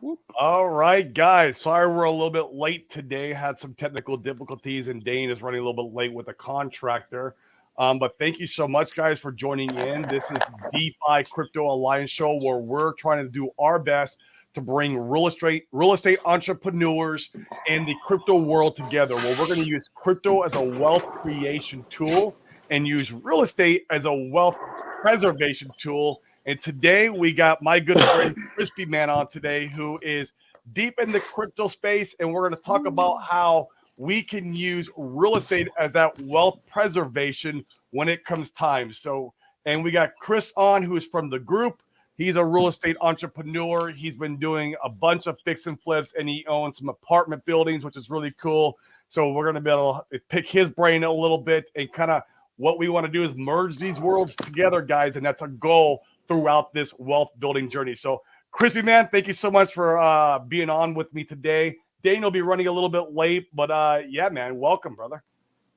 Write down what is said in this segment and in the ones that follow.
whoop. All right, guys. Sorry we're a little bit late today. Had some technical difficulties, and Dane is running a little bit late with a contractor. But thank you so much, guys, for joining in. This is DeFi Crypto Alliance Show, where we're trying to do our best to bring real estate entrepreneurs and the crypto world together. Where we're going to use crypto as a wealth creation tool and use real estate as a wealth preservation tool. And today we got my good friend Chrispyman on today, who is deep in the crypto space, and we're going to talk about how we can use real estate as that wealth preservation when it comes time. So, and we got Chris on, who is from the group. He's a real estate entrepreneur. He's been doing a bunch of fix and flips, and he owns some apartment buildings, which is really cool. So we're going to be able to pick his brain a little bit, and kind of what we want to do is merge these worlds together, guys, and that's a goal throughout this wealth building journey. So, Chrispyman, thank you so much for being on with me today. Dane will be running a little bit late, but yeah, man, welcome, brother.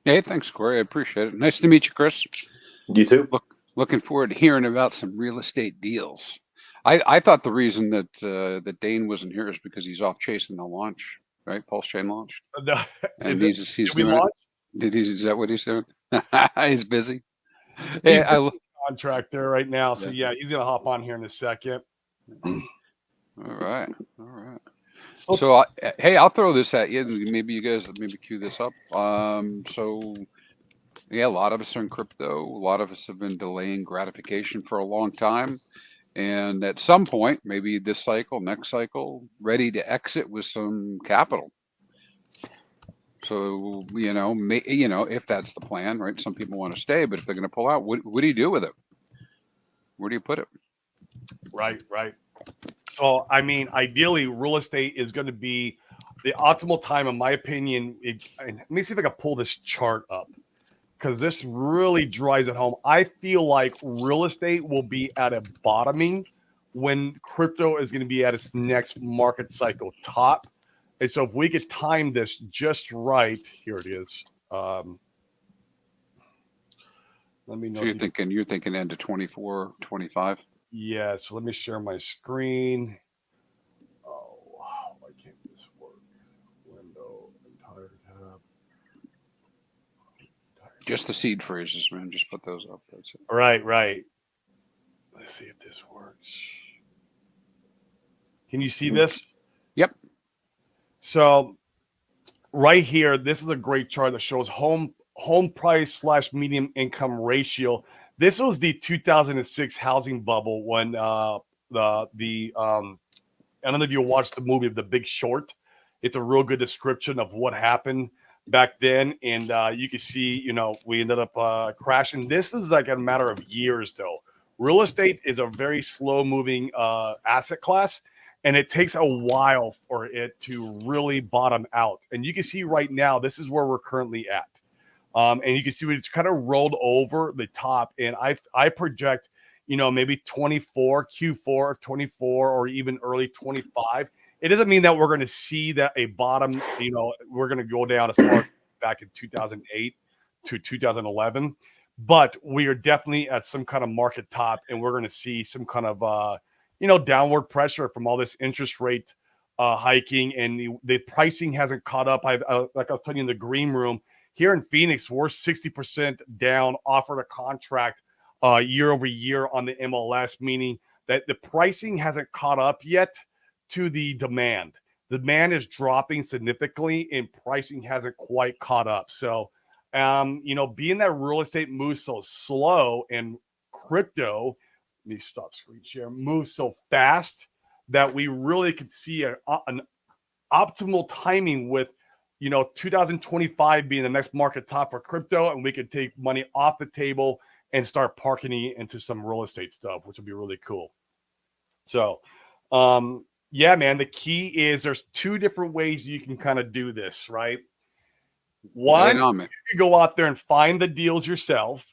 Hey, thanks, Corey. I appreciate it. Nice to meet you, Chris. You too. Looking forward to hearing about some real estate deals. I thought the reason that that Dane wasn't here is because he's off chasing the launch, right? Pulsechain launch. And he's doing it. Is that what he's doing? He's busy. Hey, contractor right now, so yeah, he's gonna hop on here in a second. All right. So hey, I'll throw this at you, and maybe you guys cue this up. So yeah, a lot of us are in crypto. A lot of us have been delaying gratification for a long time, and at some point, maybe this cycle, next cycle, ready to exit with some capital. So, if that's the plan, right? Some people want to stay, but if they're going to pull out, what do you do with it? Where do you put it? Right. So, I mean, ideally, real estate is going to be the optimal time, in my opinion. And let me see if I can pull this chart up, because this really drives it home. I feel like real estate will be at a bottoming when crypto is going to be at its next market cycle top. And so if we could time this just right, here it is. Let me know. So you're thinking end of 24, 25? Yeah, so let me share my screen. Oh, why can't this work? Window, entire tab. Just the seed phrases, man. Just put those up. That's it. Right. Let's see if this works. Can you see this? Yep. So right here, this is a great chart that shows home price / median income ratio. This was the 2006 housing bubble when I don't know if you watched the movie The Big Short. It's a real good description of what happened back then, and you can see, we ended up crashing. This is like a matter of years, though. Real estate is a very slow moving asset class, and it takes a while for it to really bottom out. And you can see right now, this is where we're currently at. And you can see it's kind of rolled over the top. And I project, maybe 24, Q4 of 24, or even early 25. It doesn't mean that we're going to see that a bottom, we're going to go down as far back in 2008 to 2011. But we are definitely at some kind of market top, and we're going to see some kind of, downward pressure from all this interest rate hiking, and the pricing hasn't caught up. Like I was telling you in the green room, here in Phoenix, we're 60% down, offered a contract year over year on the MLS, meaning that the pricing hasn't caught up yet to the demand. The demand is dropping significantly, and pricing hasn't quite caught up. So, being that real estate moves so slow and crypto, let me stop screen share, moves so fast that we really could see an optimal timing with 2025 being the next market top for crypto, and we could take money off the table and start parking it into some real estate stuff, which would be really cool. So, yeah, man, the key is there's two different ways you can kind of do this, right? One, you can go out there and find the deals yourself.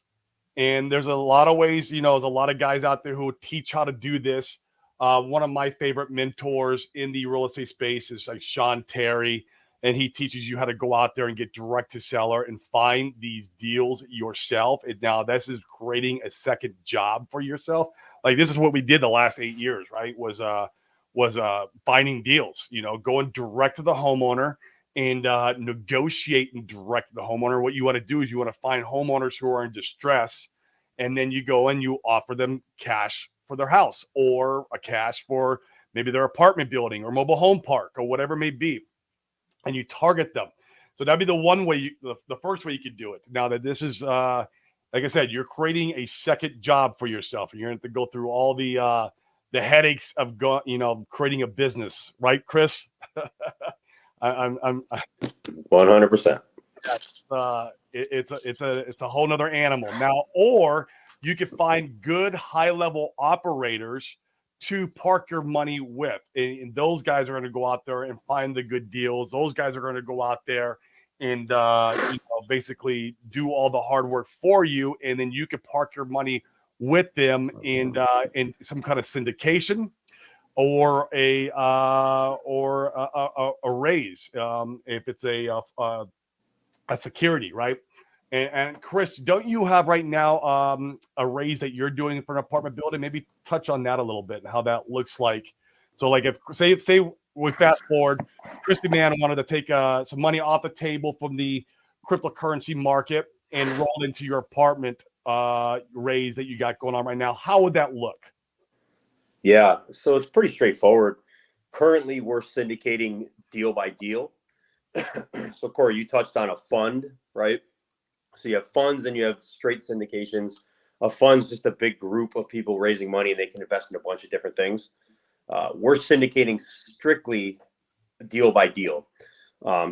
And there's a lot of ways, there's a lot of guys out there who teach how to do this. One of my favorite mentors in the real estate space is like Sean Terry, and he teaches you how to go out there and get direct to seller and find these deals yourself. And now this is creating a second job for yourself. Like, this is what we did the last 8 years, right? Was was binding deals, going direct to the homeowner and negotiating direct to the homeowner. What you want to do is you want to find homeowners who are in distress, and then you go and you offer them cash for their house or a cash for maybe their apartment building or mobile home park or whatever it may be, and you target them. So that'd be the one way, the first way you could do it. Now that this is, like I said, you're creating a second job for yourself, and you're going to have to go through all the headaches of creating a business, right, Chris? I'm 100%. It's a whole nother animal now. Or you could find good high level operators to park your money with, and those guys are going to go out there and find the good deals. Those guys are going to go out there and basically do all the hard work for you, and then you could park your money with them in some kind of syndication or a raise if it's a security, right? And Chris, don't you have right now a raise that you're doing for an apartment building? Maybe touch on that a little bit and how that looks like. So, like, if say we fast forward, Chrispyman wanted to take some money off the table from the cryptocurrency market and roll into your apartment raise that you got going on right now. How would that look? Yeah, so it's pretty straightforward. Currently, we're syndicating deal by deal. So, Corey, you touched on a fund, right? So you have funds and you have straight syndications. A fund's just a big group of people raising money, and they can invest in a bunch of different things. We're syndicating strictly deal by deal.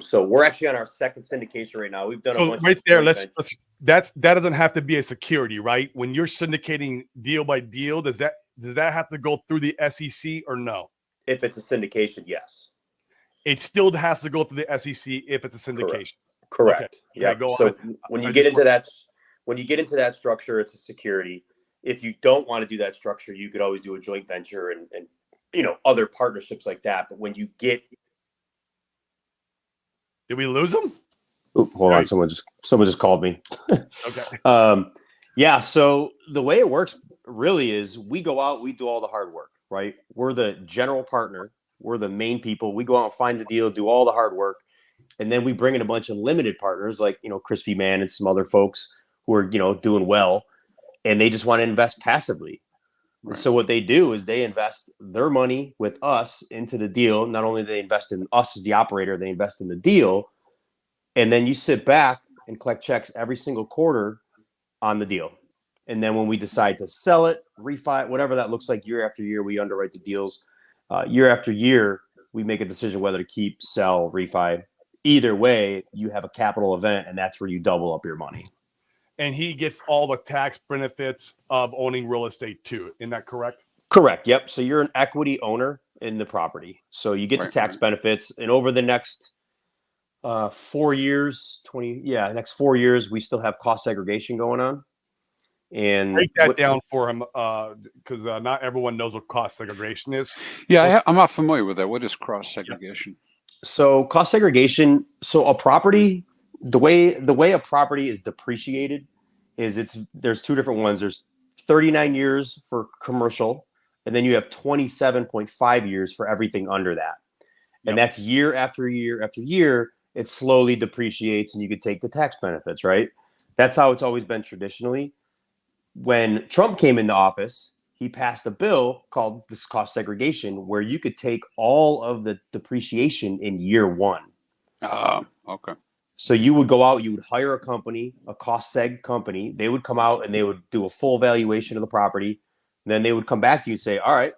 So we're actually on our second syndication right now. We've done a bunch right of there. That doesn't have to be a security, right? When you're syndicating deal by deal, does that have to go through the SEC or no? If it's a syndication, yes. It still has to go through the SEC if it's a syndication. Correct. Okay. Yeah. So when you get into that structure, it's a security. If you don't want to do that structure, you could always do a joint venture and other partnerships like that. But when you get, did we lose them? Ooh, hold on, someone just called me. Okay. Yeah. So the way it works really is we go out, we do all the hard work, right? We're the general partner. We're the main people. We go out and find the deal, do all the hard work. And then we bring in a bunch of limited partners like, Chrispyman and some other folks who are, doing well, and they just want to invest passively. Right. So what they do is they invest their money with us into the deal. Not only do they invest in us as the operator, they invest in the deal. And then you sit back and collect checks every single quarter on the deal. And then when we decide to sell it, refi, whatever that looks like year after year, we underwrite the deals. Year after year, we make a decision whether to keep, sell, refi. Either way, you have a capital event, and that's where you double up your money. And he gets all the tax benefits of owning real estate too. Isn't that correct? Correct. Yep. So you're an equity owner in the property. So you get the tax benefits. And over the next 4 years, next 4 years, we still have cost segregation going on. And break that down for him, because not everyone knows what cost segregation is. Yeah, I'm not familiar with that. What is cross segregation? So cost segregation. So a property, the way a property is depreciated is there's two different ones. There's 39 years for commercial, and then you have 27.5 years for everything under that. And that's year after year after year. It slowly depreciates, and you could take the tax benefits, right? That's how it's always been traditionally. When Trump came into office, he passed a bill called this cost segregation, where you could take all of the depreciation in year one. Okay. So you would go out, you would hire a company, a cost seg company. They would come out and they would do a full valuation of the property. And then they would come back to you and say, all right,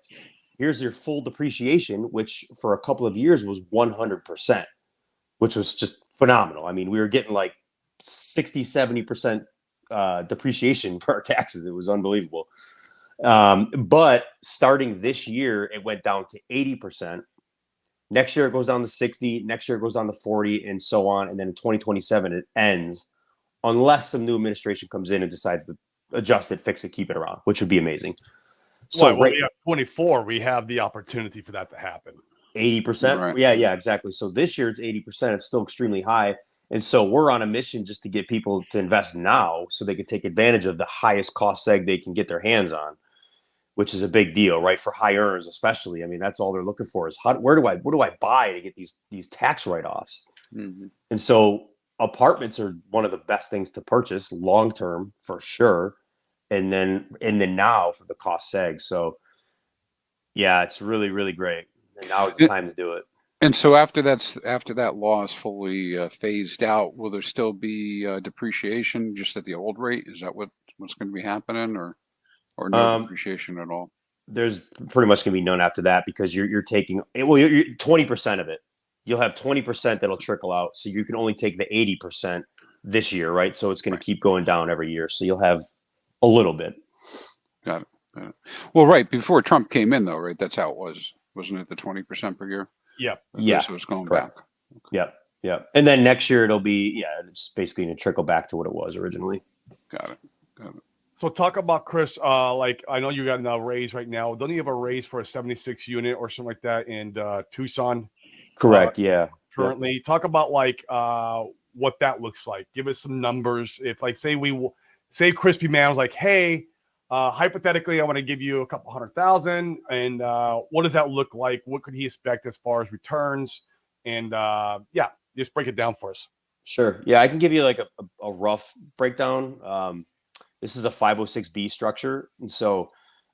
here's your full depreciation, which for a couple of years was 100%, which was just phenomenal. I mean, we were getting like 60, 70% depreciation for our taxes. It was unbelievable. But starting this year, it went down to 80%. Next year, it goes down to 60. Next year, it goes down to 40, and so on. And then in 2027, it ends, unless some new administration comes in and decides to adjust it, fix it, keep it around, which would be amazing. So we have 24. We have the opportunity for that to happen. 80%. Right. Yeah, exactly. So this year it's 80%. It's still extremely high. And so we're on a mission just to get people to invest now so they can take advantage of the highest cost seg they can get their hands on. which is a big deal, right? For high earners, especially. I mean, that's all they're looking for is what do I buy to get these tax write-offs? Mm-hmm. And so apartments are one of the best things to purchase long term for sure. And then now for the cost seg. So yeah, it's really, really great. And now is the time to do it. And so after that law is fully phased out, will there still be depreciation just at the old rate? Is that what's going to be happening, or no depreciation at all? There's pretty much going to be none after that because you're taking well, you're 20% of it. You'll have 20% that'll trickle out, so you can only take the 80% this year, right? So it's going to keep going down every year. So you'll have a little bit. Got it. Well, right before Trump came in, though, right? That's how it was, wasn't it? The 20% per year. Yep. Yeah. So it's going correct. back. Okay. Yep. And then next year it'll be it's basically going to trickle back to what it was originally. Got it. So talk about Chris. Like I know you got a raise right now. Don't you have a raise for a 76 unit or something like that in Tucson? Correct. Yeah. Currently, yep. Talk about like what that looks like. Give us some numbers. If like say Chrispyman was like, hey, hypothetically, I want to give you a couple 100,000, and what does that look like? What could he expect as far as returns? And just break it down for us. Sure. Yeah, I can give you like a rough breakdown. This is a 506B structure, and so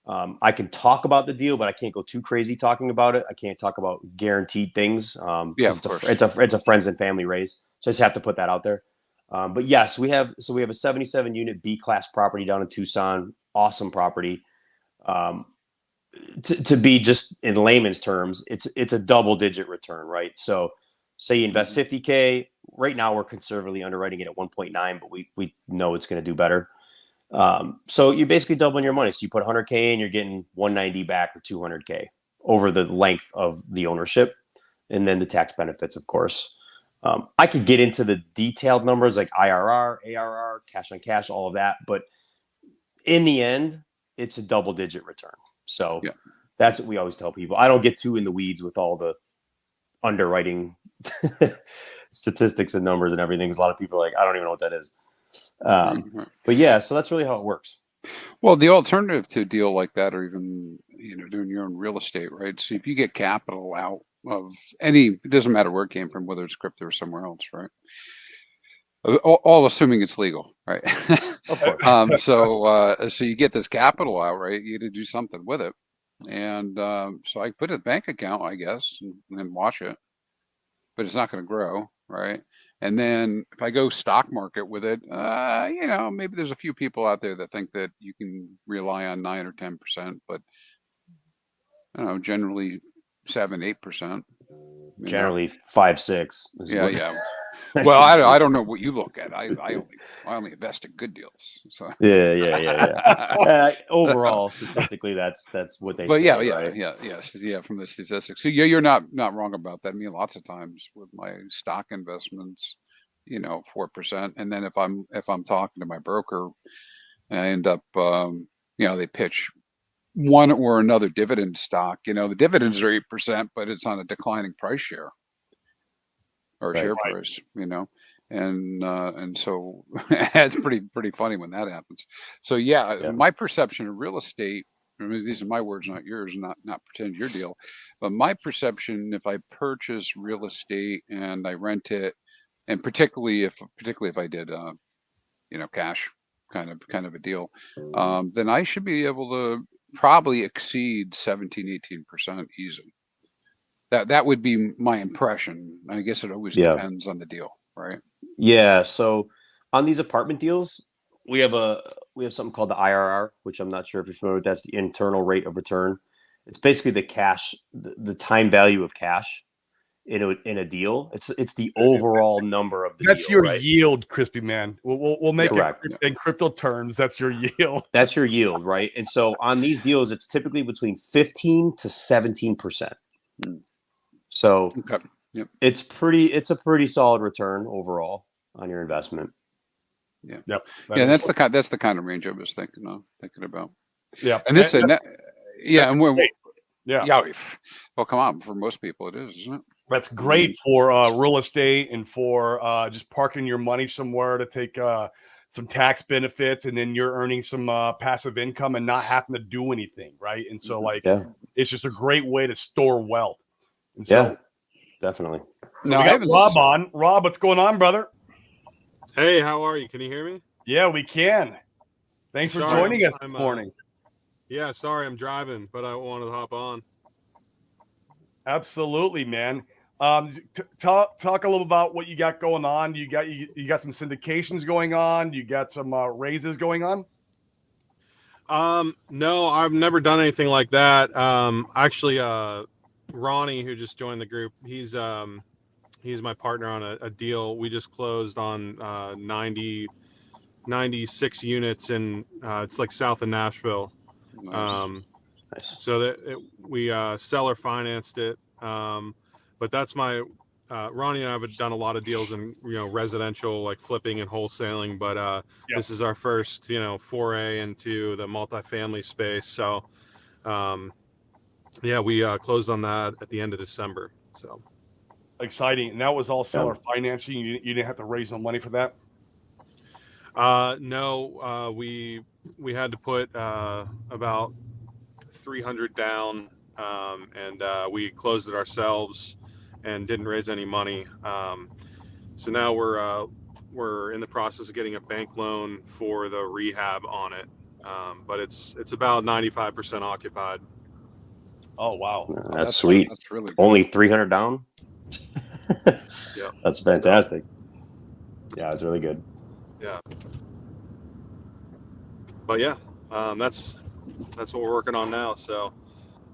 I can talk about the deal, but I can't go too crazy talking about it. I can't talk about guaranteed things. It's a friends and family raise, so I just have to put that out there. But yes, we have a 77 unit B class property down in Tucson. Awesome property. To be just in layman's terms, it's a double digit return, right? So say you invest 50K. Right now we're conservatively underwriting it at 1.9, but we know it's going to do better. So you're basically doubling your money. So you put 100K in, you're getting 190 back or 200K over the length of the ownership, and then the tax benefits, of course. I could get into the detailed numbers like IRR, ARR, cash on cash, all of that, but in the end, it's a double-digit return. So that's what we always tell people. I don't get too in the weeds with all the underwriting statistics and numbers and everything, because a lot of people are like, I don't even know what that is. But yeah, so that's really how it works. Well, the alternative to a deal like that, or even doing your own real estate, right? So if you get capital out of it doesn't matter where it came from, whether it's crypto or somewhere else, right? All assuming it's legal, right? Of course. So you get this capital out, right? You got to do something with it, and so I put it in a bank account, I guess, and then watch it, but it's not going to grow, right? And then if I go stock market with it, maybe there's a few people out there that think that you can rely on 9 or 10%, but I don't know, generally 7, 8%. Generally 5, 6. Yeah. Well, I don't know what you look at. I only invest in good deals. So yeah. Overall, statistically, that's what they say. Right? Yeah. From the statistics, so you're not wrong about that. I mean, lots of times with my stock investments, 4%, and then if I'm talking to my broker, I end up, they pitch one or another dividend stock. The dividends are 8%, but it's on a declining price share. Or share price, and so it's pretty funny when that happens. So my perception of real estate. I mean, these are my words, not yours. Not pretend your deal, but my perception. If I purchase real estate and I rent it, and particularly if I did, cash kind of a deal, then I should be able to probably exceed 17-18% easy. That would be my impression. I guess it always depends on the deal, right? Yeah. So on these apartment deals, we have something called the IRR, which I'm not sure if you're familiar with. That's the internal rate of return. It's basically the cash, the time value of cash in a deal. It's the overall number of the That's deal. Your yield, Chrispyman. We'll make Correct. it in crypto terms. That's your yield. That's your yield, right? And so on these deals, it's typically between 15 to 17%. So it's a pretty solid return overall on your investment. Yeah. Yep. That's the kind of range I was thinking about. Yeah. And this yeah. Well, come on, for most people it is, isn't it? That's great for real estate and for just parking your money somewhere to take some tax benefits, and then you're earning some passive income and not having to do anything, right? And so like it's just a great way to store wealth. And so definitely. So we got Rob on. Rob, what's going on, brother? Hey, how are you? Can you hear me? Yeah, we can. Thanks for joining us this morning. Yeah, sorry, I'm driving, but I wanted to hop on. Absolutely, man. Talk a little about what you got going on. You got some syndications going on. You got some raises going on. No, I've never done anything like that. Actually, Ronnie, who just joined the group, he's my partner on a deal. We just closed on 96 units in it's like south of Nashville. Nice. So that we seller financed it. But that's my Ronnie and I have done a lot of deals in residential, like flipping and wholesaling. But this is our first foray into the multifamily space. So we closed on that at the end of December. So exciting. And that was all seller financing. You didn't have to raise no money for that. No, we had to put about 300 down, and we closed it ourselves and didn't raise any money. So now we're in the process of getting a bank loan for the rehab on it, but it's about 95% occupied. Oh wow, that's sweet. That's really good. Only 300 down. Yeah, that's fantastic. Yeah, it's really good. Yeah, but that's what we're working on now. So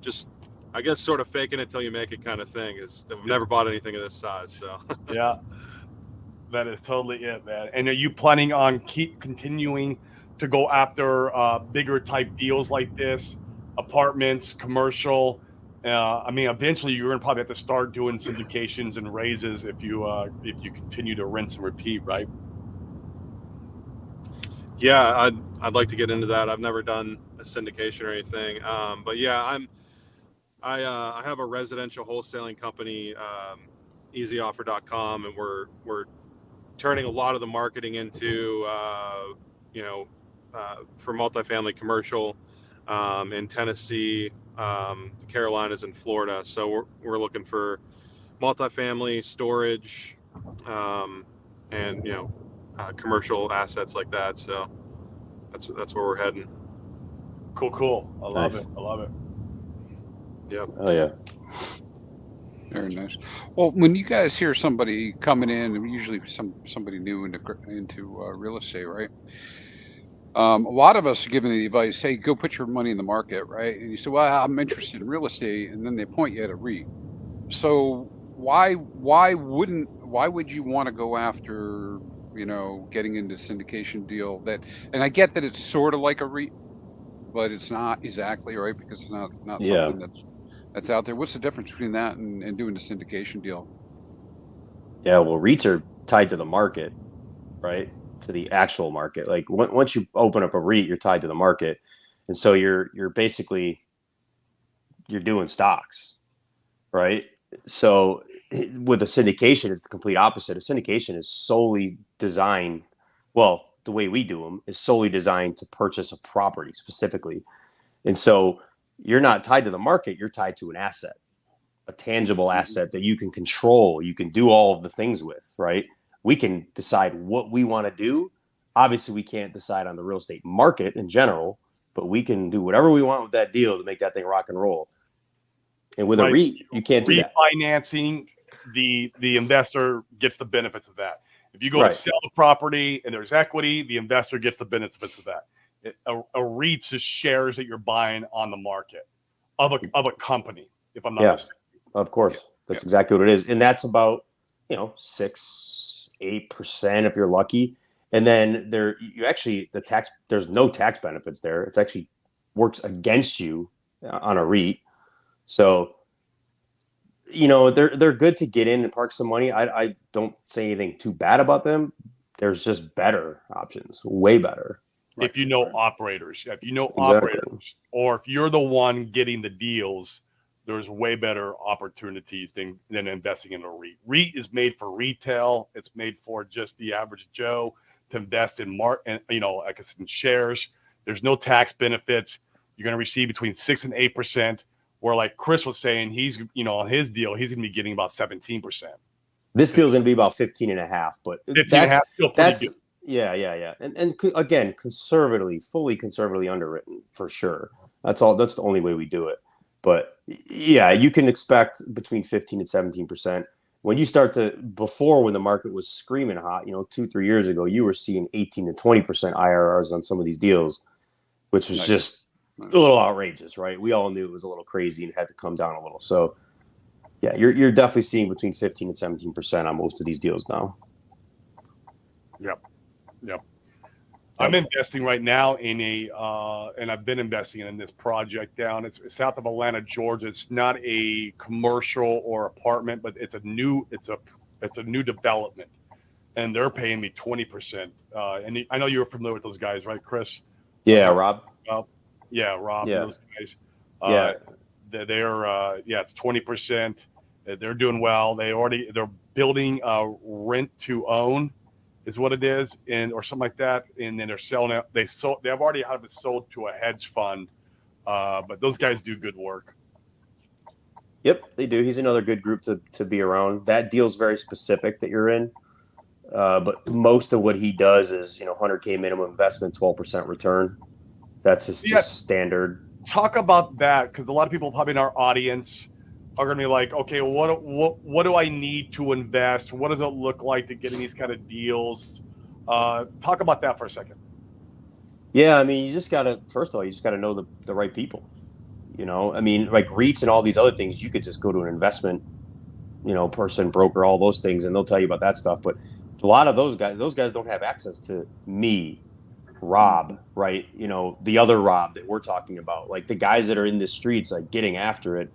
just, I guess, sort of faking it till you make it kind of thing. We've never bought anything of this size. So yeah, that is totally it, man. And are you planning on continuing to go after bigger type deals like this, apartments, commercial? I mean, eventually you're going to probably have to start doing syndications and raises if you continue to rinse and repeat, right? Yeah, I'd like to get into that. I've never done a syndication or anything, but yeah, I have a residential wholesaling company, easyoffer.com, and we're turning a lot of the marketing into for multifamily commercial in Tennessee, the Carolinas, and Florida. So we're looking for multifamily storage, and commercial assets like that. So that's where we're heading. Cool. I love it. Yep. Oh yeah. Very nice. Well, when you guys hear somebody coming in, usually somebody new into real estate, right? A lot of us are giving the advice, hey, go put your money in the market, right? And you say, well, I'm interested in real estate, and then they point you at a REIT. So why would you want to go after, getting into syndication deal and I get that it's sort of like a REIT, but it's not exactly, right? Because it's not something that's out there. What's the difference between that and doing the syndication deal? Yeah, well, REITs are tied to the market, right? To the actual market. Like once you open up a REIT, you're tied to the market, and so you're basically doing stocks, right? So with a syndication, it's the complete opposite. A syndication is solely designed, well, the way we do them is solely designed to purchase a property specifically, and so you're not tied to the market. You're tied to an asset, a tangible asset that you can control. You can do all of the things with, right? We can decide what we want to do. Obviously, we can't decide on the real estate market in general, but we can do whatever we want with that deal to make that thing rock and roll. And with a REIT, you can't do that. Refinancing, the investor gets the benefits of that. If you go to sell the property and there's equity, the investor gets the benefits of that. A REIT just shares that you're buying on the market of a company, if I'm not mistaken. Of course. That's exactly what it is. And that's about 6-8% if you're lucky. And then there's no tax benefits there. It's actually works against you on a REIT. So they're good to get in and park some money. I don't say anything too bad about them. There's just better options, way better. If you know operators, operators, or if you're the one getting the deals, there's way better opportunities than investing in a REIT. REIT is made for retail. It's made for just the average Joe to invest in like I said, in shares. There's no tax benefits. You're going to receive between 6 and 8%. Where like Chris was saying, he's on his deal, he's going to be getting about 17%. This deal is going to be about 15 and a half, but 15 and a half, that's good. Yeah. And again, fully conservatively underwritten for sure. That's the only way we do it. But yeah, you can expect between 15 and 17%. When you start before when the market was screaming hot, 2-3 years ago, you were seeing 18 to 20% IRRs on some of these deals, which was just a little outrageous, right? We all knew it was a little crazy and had to come down a little. So yeah, you're definitely seeing between 15 and 17% on most of these deals now. Yep. I'm investing right now in and I've been investing in this project down. It's south of Atlanta, Georgia. It's not a commercial or apartment, but it's a new development, and they're paying me 20%. And I know you were familiar with those guys, right, Chris? Yeah, Rob. Yeah, Rob. Yeah. And those guys. Yeah. It's 20%. They're doing well. They're building rent to own. Is what it is, or something like that, and then they're selling it. They've already had it sold to a hedge fund, but those guys do good work. Yep, they do. He's another good group to be around. That deal's very specific that you're in, but most of what he does is 100K minimum investment, 12% return. That's just standard. Talk about that, because a lot of people probably in our audience are going to be like, okay, what do I need to invest? What does it look like to get in these kind of deals? Talk about that for a second. Yeah, I mean, first of all, you just got to know the right people. I mean, like REITs and all these other things, you could just go to an investment, person, broker, all those things, and they'll tell you about that stuff. But a lot of those guys don't have access to me, Rob, right? The other Rob that we're talking about, like the guys that are in the streets, like getting after it.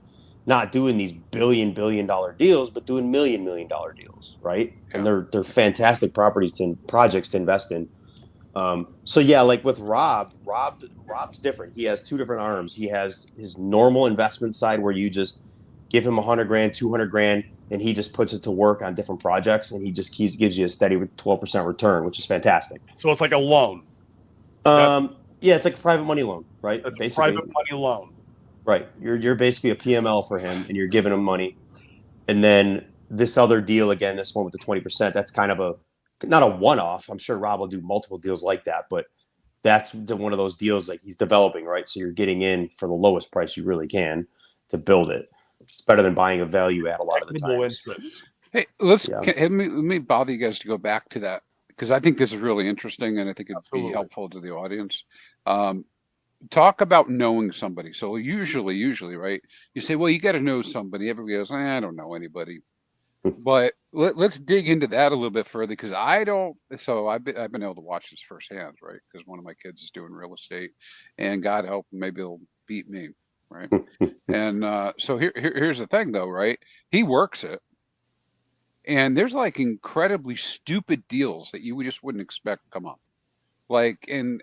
Not doing these billion dollar deals, but doing million dollar deals, right? Yeah. And they're fantastic projects to invest in. So yeah, like with Rob's different. He has two different arms. He has his normal investment side where you just give him $100,000, $200,000, and he just puts it to work on different projects, and he just gives you a steady 12% return, which is fantastic. So it's like a loan. Yeah, it's like a private money loan, right? It's basically a private money loan. Right. You're basically a PML for him, and you're giving him money. And then this other deal, again, this one with the 20%, that's kind of not a one-off. I'm sure Rob will do multiple deals like that, but that's one of those deals like he's developing, right? So you're getting in for the lowest price you really can to build it. It's better than buying a value add a lot of the times. Hey, let me bother you guys to go back to that, because I think this is really interesting, and I think it'd be helpful to the audience. Talk about knowing somebody. So usually, right? You say, well, you got to know somebody. Everybody goes, I don't know anybody. But let's dig into that a little bit further, because I don't. So I've been able to watch this firsthand, right? Because one of my kids is doing real estate, and God help, maybe he'll beat me, right? And so here's the thing, though, right? He works it, and there's like incredibly stupid deals that you just wouldn't expect come up, like and.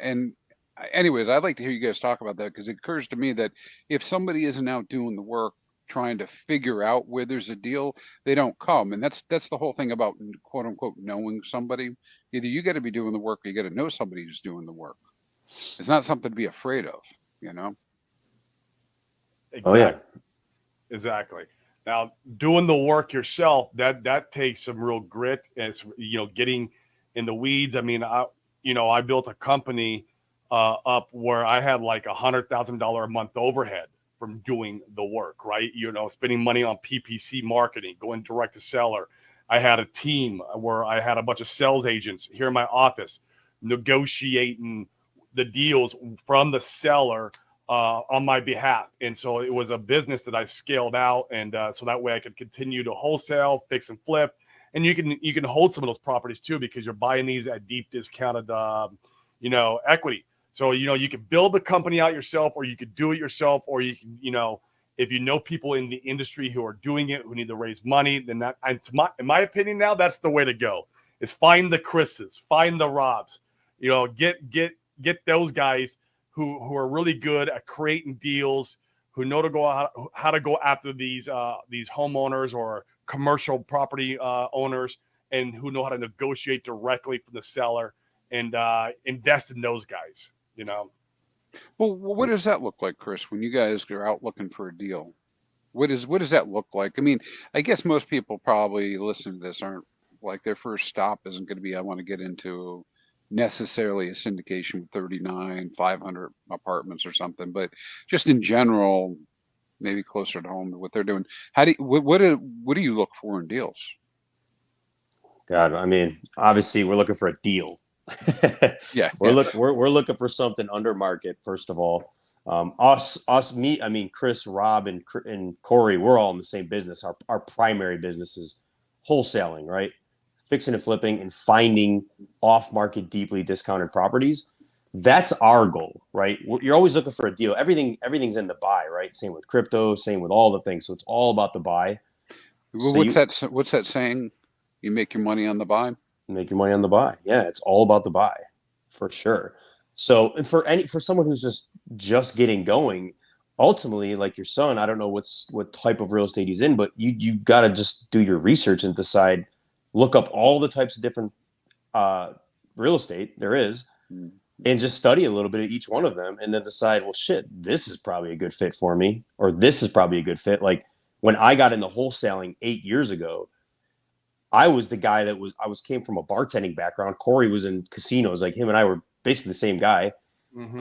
Anyways, I'd like to hear you guys talk about that, because it occurs to me that if somebody isn't out doing the work, trying to figure out where there's a deal, they don't come. And that's the whole thing about quote unquote knowing somebody. Either you got to be doing the work, or you got to know somebody who's doing the work. It's not something to be afraid of, Exactly. Oh yeah. Exactly. Now, doing the work yourself, that takes some real grit, and it's, getting in the weeds. I mean, I built a company up where I had like $100,000 a month overhead from doing the work, right? Spending money on PPC marketing, going direct to seller. I had a team where I had a bunch of sales agents here in my office negotiating the deals from the seller on my behalf. And so it was a business that I scaled out, and so that way I could continue to wholesale, fix and flip. And you can hold some of those properties too, because you're buying these at deep discounted equity. So, you can build the company out yourself, or you could do it yourself, or you can, if you know people in the industry who are doing it, who need to raise money, then in my opinion, now that's the way to go, is find the Chris's, find the Robs, get those guys who are really good at creating deals, who know how to go after these homeowners or commercial property owners, and who know how to negotiate directly from the seller. and invest in those guys. Well, what does that look like, Chris, when you guys are out looking for a deal? What does that look like? I mean, I guess most people probably listening to this aren't like their first stop isn't going to be I want to get into necessarily a syndication with 39, 500 apartments or something, but just in general, maybe closer to home to what they're doing. How do you, what do you look for in deals? God, I mean, obviously we're looking for a deal. Yeah, we're looking for something under market, first of all. Me, I mean, Chris, Rob, and Corey, we're all in the same business. Our primary business is wholesaling, right? Fixing and flipping and finding off-market, deeply discounted properties. That's our goal, right? You're always looking for a deal. Everything's in the buy, right? Same with crypto, same with all the things. So it's all about the buy. Well, what's that saying? You make your money on the buy. Make your money on the buy. Yeah, it's all about the buy, for sure. So, and for someone who's just getting going, ultimately, like your son, I don't know what type of real estate he's in, but you got to just do your research and decide, look up all the types of different real estate there is, and just study a little bit of each one of them, and then decide, well, shit, this is probably a good fit for me, or this is probably a good fit. Like when I got into wholesaling 8 years ago, I was the guy came from a bartending background. Corey was in casinos. Like him and I were basically the same guy. Mm-hmm.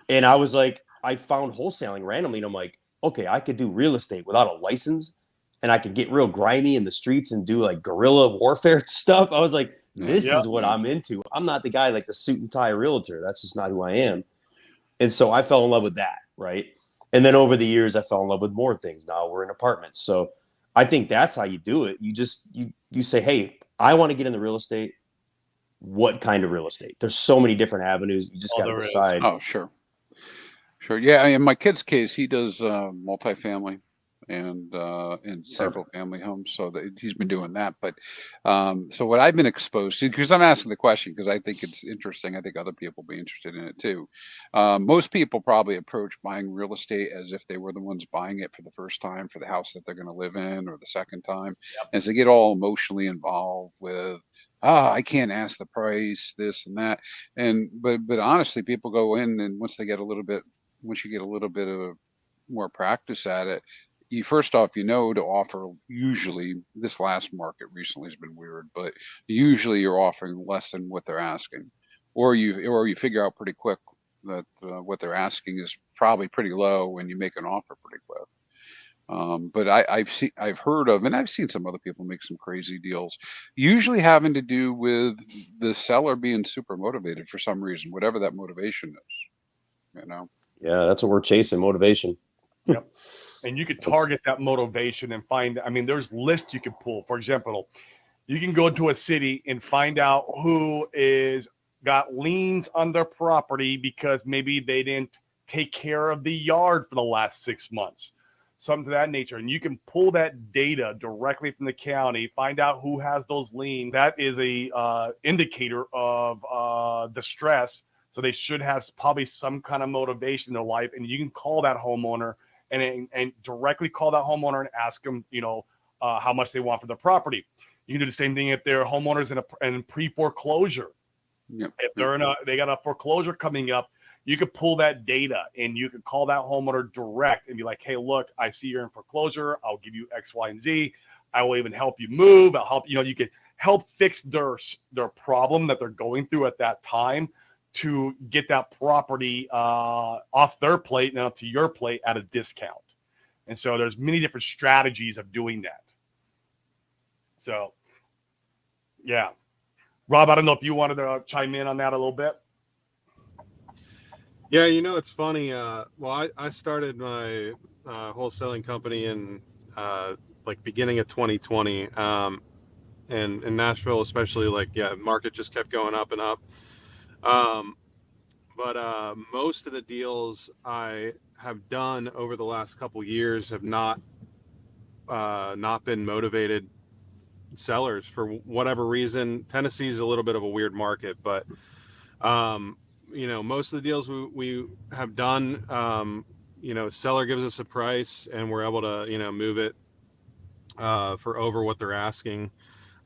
And I was like, I found wholesaling randomly, and I'm like, okay, I could do real estate without a license, and I could get real grimy in the streets and do like guerrilla warfare stuff. I was like, this is what I'm into. I'm not the guy like the suit and tie realtor. That's just not who I am. And so I fell in love with that, right? And then over the years, I fell in love with more things. Now we're in apartments. So I think that's how you do it. You say, hey, I want to get into real estate. What kind of real estate? There's so many different avenues. You just got to decide. Oh, sure. Yeah. In my kid's case, he does multifamily and several family homes. So he's been doing that. But so what I've been exposed to, because I'm asking the question because I think it's interesting. I think other people will be interested in it too. Most people probably approach buying real estate as if they were the ones buying it for the first time for the house that they're going to live in, or the second time. As they get all emotionally involved with, I can't ask the price, this and that. But honestly, people go in, and once you get a little bit of more practice at it, you first off, to offer, usually this last market recently has been weird, but usually you're offering less than what they're asking, or you figure out pretty quick that what they're asking is probably pretty low when you make an offer pretty quick. But I've heard of, and I've seen some other people make some crazy deals, usually having to do with the seller being super motivated for some reason, whatever that motivation is, Yeah, that's what we're chasing, motivation. Yep. And you could target that motivation and find, there's lists you can pull. For example, you can go to a city and find out who is got liens on their property because maybe they didn't take care of the yard for the last 6 months, something to that nature. And you can pull that data directly from the county, find out who has those liens. That is a indicator of distress. So they should have probably some kind of motivation in their life. And you can call that homeowner and directly call that homeowner and ask them, how much they want for the property. You can do the same thing if they're homeowners in pre-foreclosure. Yep. If they got a foreclosure coming up, you could pull that data and you could call that homeowner direct and be like, hey, look, I see you're in foreclosure. I'll give you X, Y, and Z. I will even help you move. I'll help, you could help fix their problem that they're going through at that time to get that property off their plate and onto your plate at a discount. And so there's many different strategies of doing that. So, yeah. Rob, I don't know if you wanted to chime in on that a little bit. Yeah, it's funny. I started my wholesaling company in beginning of 2020. And in Nashville, especially, market just kept going up and up. But most of the deals I have done over the last couple years have not been motivated sellers for whatever reason. Tennessee's a little bit of a weird market, but most of the deals we have done, seller gives us a price and we're able to move it for over what they're asking.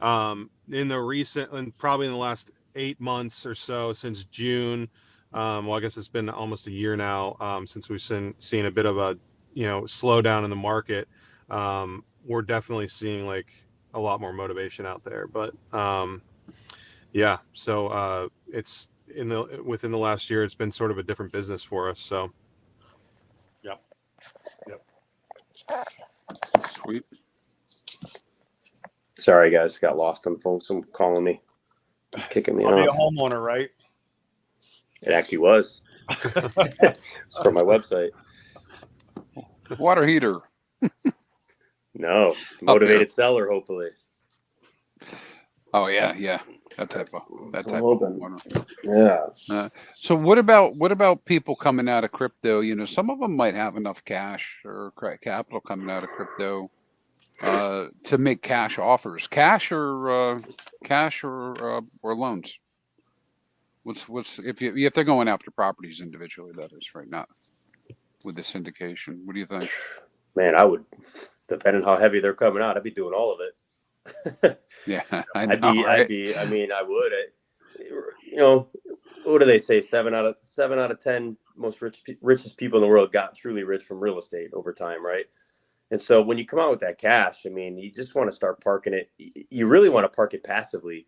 In the recent, and probably in the last 8 months or so since June. Well, I guess it's been almost a year now since we've seen a bit of a slowdown in the market. We're definitely seeing like a lot more motivation out there. But yeah, so it's within the last year, it's been sort of a different business for us. So Yep. Yep. Sweet. Sorry, guys, got lost on the phone. Someone calling me, kicking me Probably a off. homeowner, right? It actually was. It's from my website. Water heater. No, motivated seller, hopefully. Oh yeah. That type of hoping. water. Yeah. So what about people coming out of crypto? Some of them might have enough cash or capital coming out of crypto to make cash offers, cash or loans. What's if they're going after properties individually, that is, right? Not with the syndication. What do you think? Man, I would, depending how heavy they're coming out, I'd be doing all of it. Yeah, I know, I mean, I would. What do they say? 7 out of 10 most richest people in the world got truly rich from real estate over time, right? And so when you come out with that cash, I mean, you just want to start parking it. You really want to park it passively,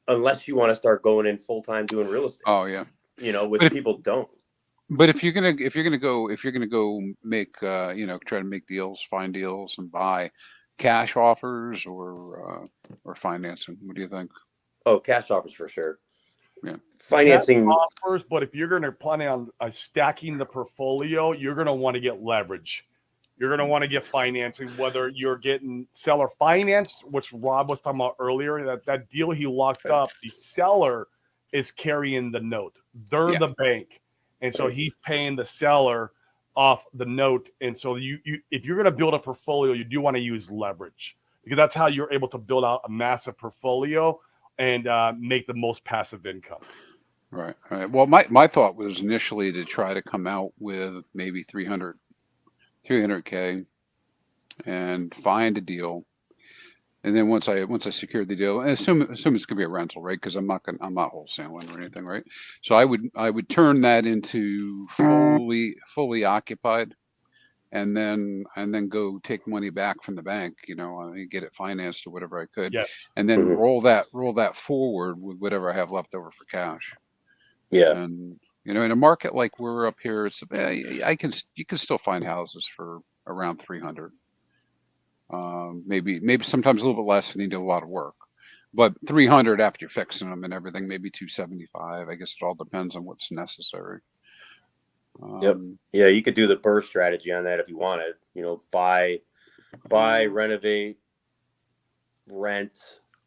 unless you want to start going in full time doing real estate. Oh yeah. Which people don't. But if you're gonna go make try to make deals, find deals, and buy cash offers or financing, what do you think? Oh, cash offers for sure. Yeah. Financing Cash offers, but if you're going to plan on stacking the portfolio, you're going to want to get leverage. You're going to want to get financing, whether you're getting seller financed, which Rob was talking about earlier, that deal he locked up, the seller is carrying the note. They're the bank. And so he's paying the seller off the note. And so you if you're going to build a portfolio, you do want to use leverage, because that's how you're able to build out a massive portfolio and make the most passive income. Right. Well, my thought was initially to try to come out with maybe 300K and find a deal. And then once I secured the deal, and assume it's gonna be a rental, right? Because I'm not wholesaling or anything, right? So I would turn that into fully occupied, and then go take money back from the bank, and get it financed or whatever I could, Yes. and then roll that forward with whatever I have left over for cash. Yeah. And in a market like we're up here, it's you can still find houses for around 300. Maybe sometimes a little bit less if they need a lot of work, but 300 after you're fixing them and everything, maybe 275. I guess it all depends on what's necessary. Yep. Yeah, you could do the burst strategy on that if you wanted. Buy, renovate, rent,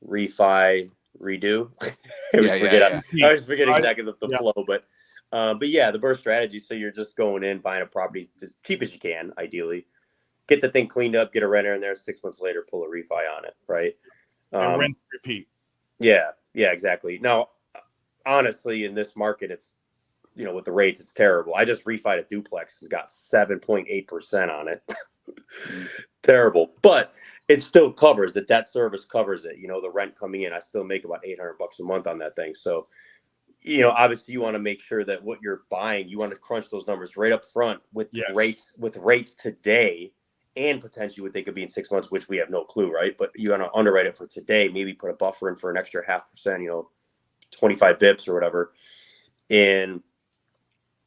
refi, redo. I always forget exactly the flow, but yeah, the burst strategy. So you're just going in, buying a property as cheap as you can, ideally. Get the thing cleaned up, get a renter in there. 6 months later, pull a refi on it, right? And rent repeat. Yeah, exactly. Now, honestly, in this market, it's with the rates, it's terrible. I just refied a duplex and got 7.8% on it. Terrible, but it still covers the debt service, covers it. The rent coming in, I still make about $800 a month on that thing. So, obviously, you want to make sure that what you're buying, you want to crunch those numbers right up front with rates today. And potentially what they could be in 6 months, which we have no clue, right? But you want to underwrite it for today, maybe put a buffer in for an extra 0.5%, 25 bips or whatever. And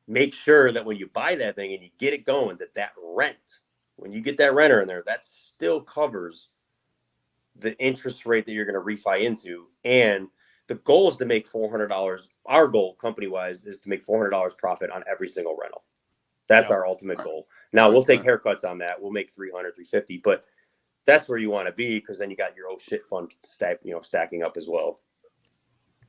make sure that when you buy that thing and you get it going, that rent, when you get that renter in there, that still covers the interest rate that you're going to refi into. And the goal is to make $400. Our goal, company-wise, is to make $400 profit on every single rental. That's our ultimate goal. Now we'll take haircuts on that. We'll make 300, 350, but that's where you want to be, because then you got your fund stacking up as well, in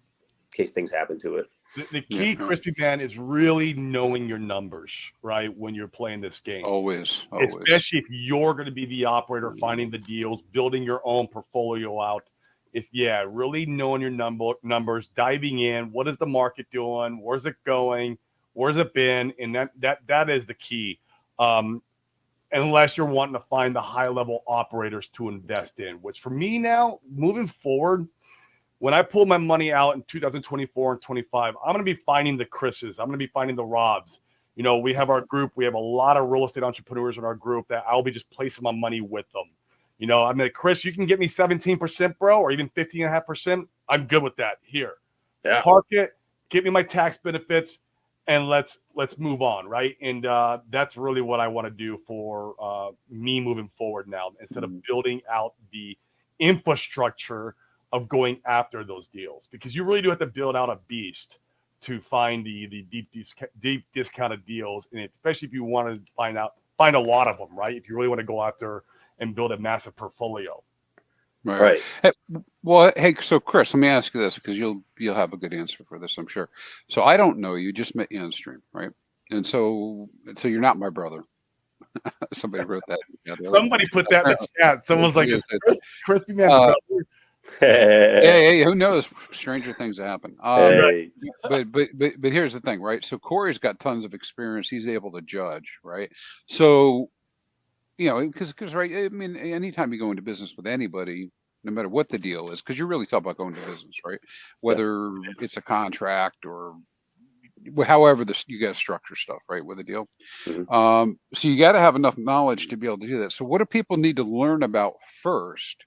case things happen to it. The key, Chrispyman, is really knowing your numbers, right? When you're playing this game, always. Especially if you're going to be the operator, finding the deals, building your own portfolio out. Really knowing your numbers, diving in. What is the market doing? Where's it going? Where's it been? And that is the key. Unless you're wanting to find the high level operators to invest in, which for me now, moving forward, when I pull my money out in 2024 and 25, I'm going to be finding the Chris's. I'm going to be finding the Robs. You know, we have our group. We have a lot of real estate entrepreneurs in our group that I'll be just placing my money with them. You know, I'm like, Chris, you can get me 17%, bro, or even 15.5%. I'm good with that. Here, park it, give me my tax benefits, and let's move on, right? And that's really what I want to do for me moving forward now, instead of building out the infrastructure of going after those deals, because you really do have to build out a beast to find the deep discounted deals, and especially if you want to find a lot of them, right? If you really want to go after and build a massive portfolio. Right. Hey, well, hey, so Chris, let me ask you this, because you'll have a good answer for this, I'm sure. So I don't know you, just met you on stream, right? And so you're not my brother. Somebody wrote that. Somebody put that in the chat. Someone's like, "Is Chrispyman brother?" Hey, who knows? Stranger things happen. Hey. But here's the thing, right? So Corey's got tons of experience. He's able to judge, right? So, you know, because right, I mean, anytime you go into business with anybody, no matter what the deal is, because you're really talking about going to business, right? Whether it's a contract or however you got to structure stuff, right, with a deal. Mm-hmm. So you got to have enough knowledge to be able to do that. So what do people need to learn about first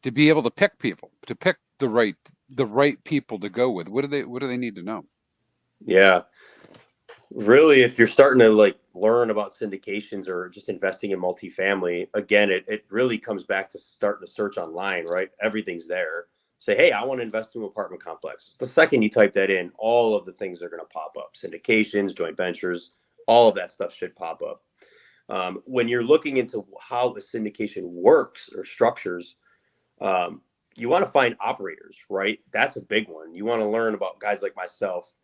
to be able to pick the right people to go with? What do they need to know? Yeah. Really, if you're starting to like learn about syndications or just investing in multifamily, again, it really comes back to starting to search online, right? Everything's there. Say, hey, I want to invest in an apartment complex. The second you type that in, all of the things are going to pop up. Syndications, joint ventures, all of that stuff should pop up. When you're looking into how a syndication works or structures, you want to find operators, right? That's a big one. You want to learn about guys like myself,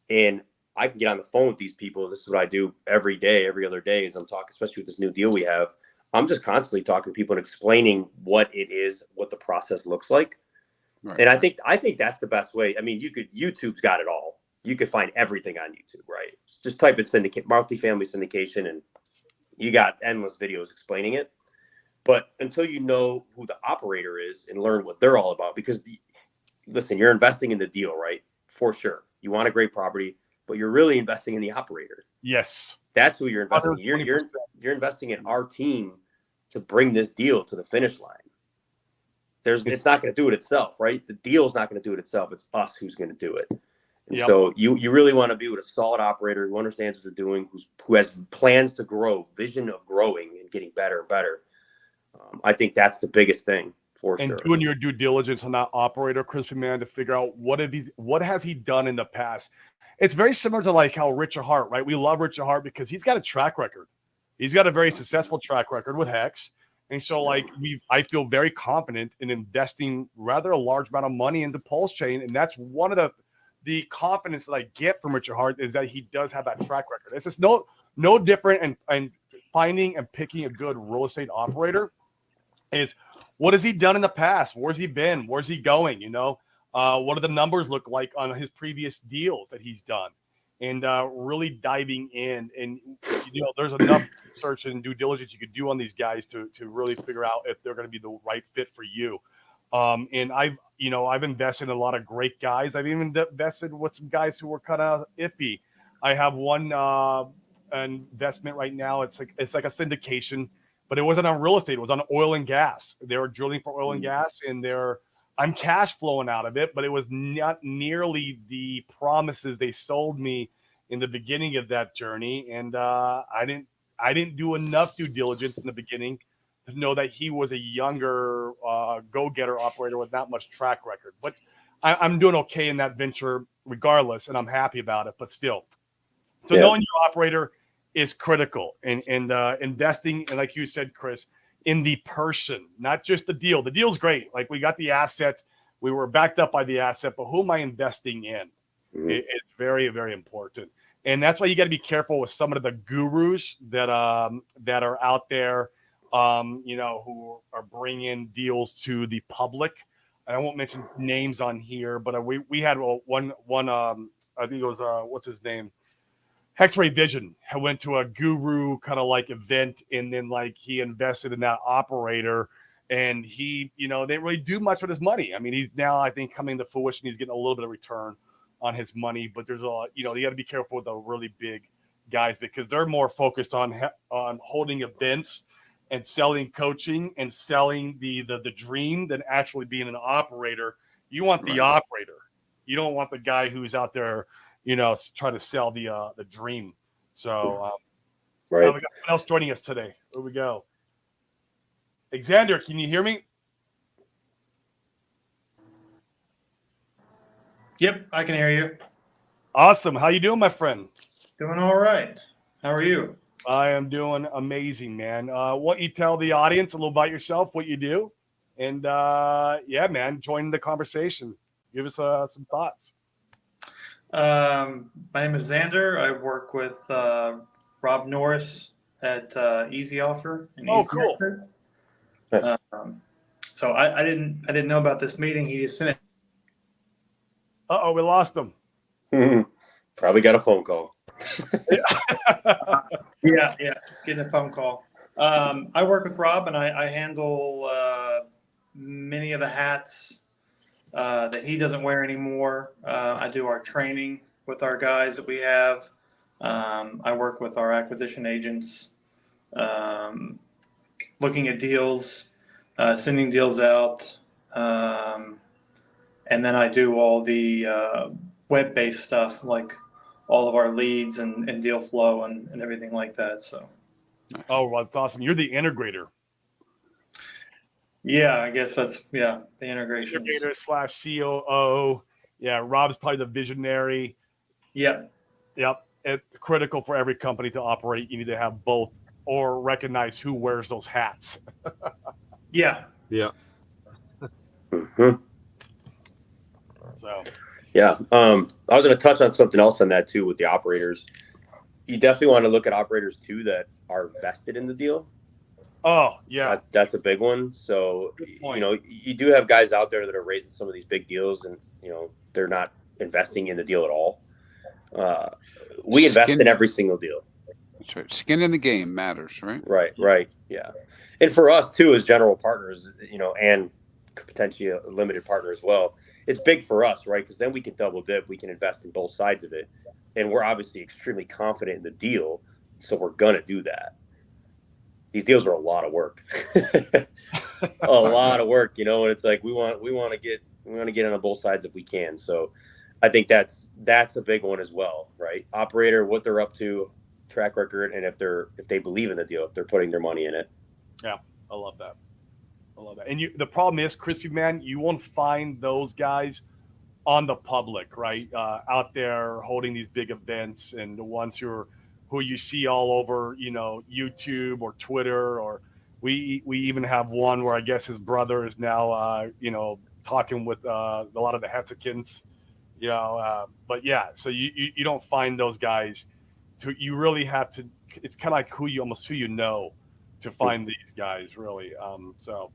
and I can get on the phone with these people. This is what I do every day, every other day, as I'm talking, especially with this new deal we have. I'm just constantly talking to people and explaining what it is, what the process looks like. Right. And I think that's the best way. I mean, YouTube's got it all. You could find everything on YouTube, right? Just type in multifamily syndication, and you got endless videos explaining it. But until you know who the operator is and learn what they're all about, because listen, you're investing in the deal, right? For sure. You want a great property, but you're really investing in the operator. Yes. That's who you're investing. You're investing in our team to bring this deal to the finish line. It's not going to do it itself, right? The deal's not going to do it itself. It's us who's going to do it. And so you really want to be with a solid operator who understands what they're doing, who has plans to grow, vision of growing and getting better and better. I think that's the biggest thing for sure. And doing your due diligence on that operator, Chrispyman, to figure out what has he done in the past. It's very similar to like how Richard Hart, right? We love Richard Hart because he's got a track record. He's got a very successful track record with Hex. And so like I feel very confident in investing rather a large amount of money into Pulsechain. And that's one of the confidence that I get from Richard Hart, is that he does have that track record. It's just no different. And finding and picking a good real estate operator is, what has he done in the past? Where's he been? Where's he going? You know, what do the numbers look like on his previous deals that he's done? And really diving in. And, you know, there's enough research and due diligence you could do on these guys to really figure out if they're going to be the right fit for you. And I've invested in a lot of great guys. I've even invested with some guys who were kind of iffy. I have one investment right now. It's like a syndication, but it wasn't on real estate. It was on oil and gas. They were drilling for oil and gas, and I'm cash flowing out of it, but it was not nearly the promises they sold me in the beginning of that journey. And I didn't do enough due diligence in the beginning to know that he was a younger go-getter operator with not much track record. But I'm doing okay in that venture regardless, and I'm happy about it, but still. So knowing your operator is critical, and investing, and like you said, Chris, in the person, not just the deal. The deal's great. Like, we got the asset, we were backed up by the asset, but who am I investing in? It's very, very important. And that's why you got to be careful with some of the gurus that are out there, who are bringing deals to the public. And I won't mention names on here, but we had one. I think it was what's his name? Hexray Vision. I went to a guru kind of like event, and then like he invested in that operator, And he, they didn't really do much with his money. I mean, he's now, I think, coming to fruition. He's getting a little bit of return on his money, but there's you got to be careful with the really big guys because they're more focused on holding events and selling coaching and selling the dream than actually being an operator. You want the operator. You don't want the guy who's out there, trying to sell the dream. So, we got someone else joining us today. Here we go. Xander, can you hear me? Yep, I can hear you. Awesome. How you doing, my friend? Doing all right. How are you? I am doing amazing, man. What you tell the audience a little about yourself, what you do, and yeah, man, join the conversation. Give us some thoughts. My name is Xander. I work with Rob Norris at Easy Offer. Oh, cool. Nice. So I didn't know about this meeting. He just sent it. Uh-oh, we lost him. Probably got a phone call. Yeah, getting a phone call. I work with Rob, and I handle many of the hats that he doesn't wear anymore. I do our training with our guys that we have. I work with our acquisition agents, looking at deals, sending deals out, and then I do all the web-based stuff like all of our leads and deal flow and everything like that. So, oh, well, that's awesome. You're the integrator. Yeah, I guess that's the integration. Integrator / COO. Yeah, Rob's probably the visionary. Yep. It's critical for every company to operate. You need to have both or recognize who wears those hats. Yeah. Mm-hmm. So. Yeah. I was going to touch on something else on that too with the operators. You definitely want to look at operators too that are vested in the deal. Oh, yeah. That's a big one. So, you do have guys out there that are raising some of these big deals and, they're not investing in the deal at all. We invest in every single deal. That's right. Skin in the game matters, right? Right. Yeah. And for us too, as general partners, and potentially a limited partner as well, it's big for us, right? Because then we can double dip. We can invest in both sides of it. And we're obviously extremely confident in the deal. So we're going to do that. These deals are a lot of work, a lot of work, and it's like, we want to get on both sides if we can. So I think that's a big one as well, right? Operator, what they're up to, track record, and if they believe in the deal, if they're putting their money in it. Yeah, I love that. And the problem is, Chrispyman, you won't find those guys on the public, right? Out there holding these big events, and the ones who you see all over, YouTube or Twitter, or we even have one where I guess his brother is now, talking with a lot of the Hexicans, but yeah, so you don't find those guys. You really have to. It's kind of like who you know to find these guys, really. So.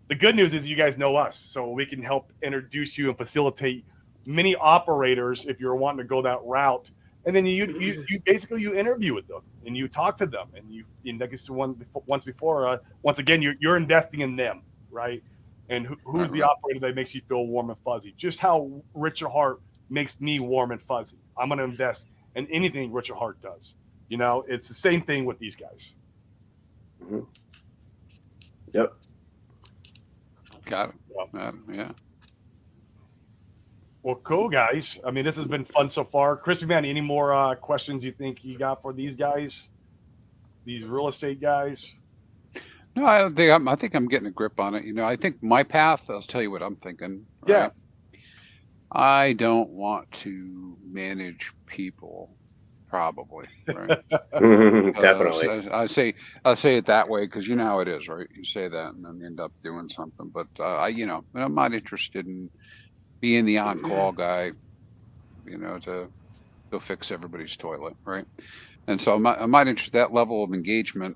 The good news is you guys know us, so we can help introduce you and facilitate many operators if you're wanting to go that route. And then you basically interview with them and you talk to them, and you like once before. Once again, you're investing in them, right? And who's the operator that makes you feel warm and fuzzy? Just how Richard Hart makes me warm and fuzzy. I'm going to invest in anything Richard Hart does. It's the same thing with these guys. Mm-hmm. Yep. Got it. Yeah. Well, cool, guys. I mean, this has been fun so far. Chrispyman, any more questions you think you got for these guys, these real estate guys? No, I think I'm getting a grip on it. I think my path, I'll tell you what I'm thinking. Right? Yeah. I don't want to manage people, probably. Right? Definitely. I say it that way because you know how it is, right? You say that and then you end up doing something. But I'm not interested in being the on-call guy, to go fix everybody's toilet, right? And so I'm not interested in that level of engagement.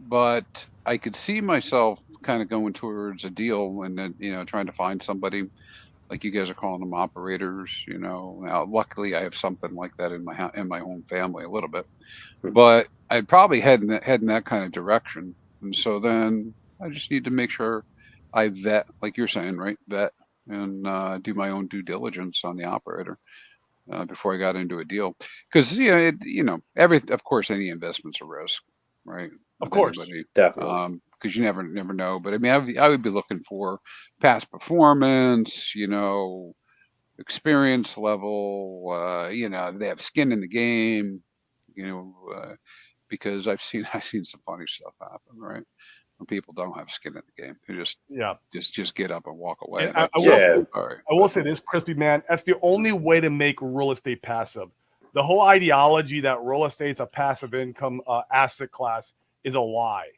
But I could see myself kind of going towards a deal and then trying to find somebody. Like you guys are calling them operators, Now, luckily, I have something like that in my own family a little bit, but I'd probably head in that kind of direction. And so then I just need to make sure I vet, like you're saying, right? Vet and do my own due diligence on the operator before I got into a deal. Because of course, any investment's a risk, right? Of With course. anybody, Definitely. because you never know. But I mean, I would be looking for past performance, experience level. They have skin in the game, because I've seen some funny stuff happen, right? When people don't have skin in the game, they Yeah. just get up and walk away. And And I will say, sorry, I will say this, Chrispyman, that's the only way to make real estate passive. The whole ideology that real estate's a passive income asset class is a lie.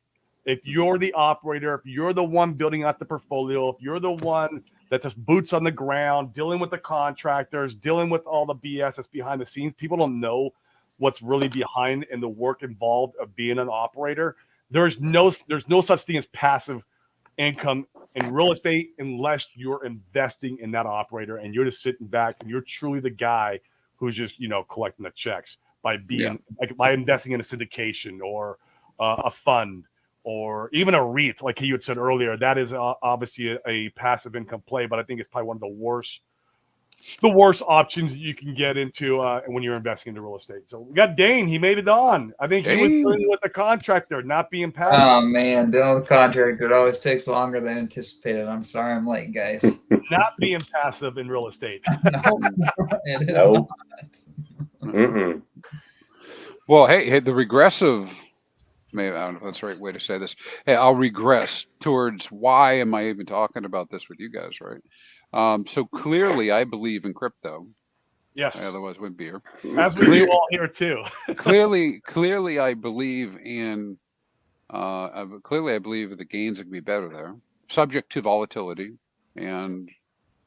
If you're the operator, if you're the one building out the portfolio, if you're the one that's just boots on the ground, dealing with the contractors, dealing with all the BS that's behind the scenes, people don't know what's really behind and the work involved of being an operator. There's no such thing as passive income in real estate unless you're investing in that operator and you're just sitting back and you're truly the guy who's just collecting the checks by being by investing in a syndication or a fund or even a REIT, like you had said earlier. That is obviously a passive income play, but I think it's probably one of the worst options that you can get into when you're investing into real estate. So we got Dane. He made it on. I think he was dealing with the contractor, not being passive. Oh man, dealing with contractor, it always takes longer than anticipated. I'm sorry I'm late, guys. Not being passive in real estate. No, it is No. not. Mm-mm. Well, hey, the regressive. Maybe I don't know if that's the right way to say this. Hey, I'll regress towards why am I even talking about this with you guys, right? So clearly, I believe in crypto. Yes. Otherwise, we'd be here. As we do all here too. clearly, I believe in. Clearly, I believe the gains can be better there, subject to volatility and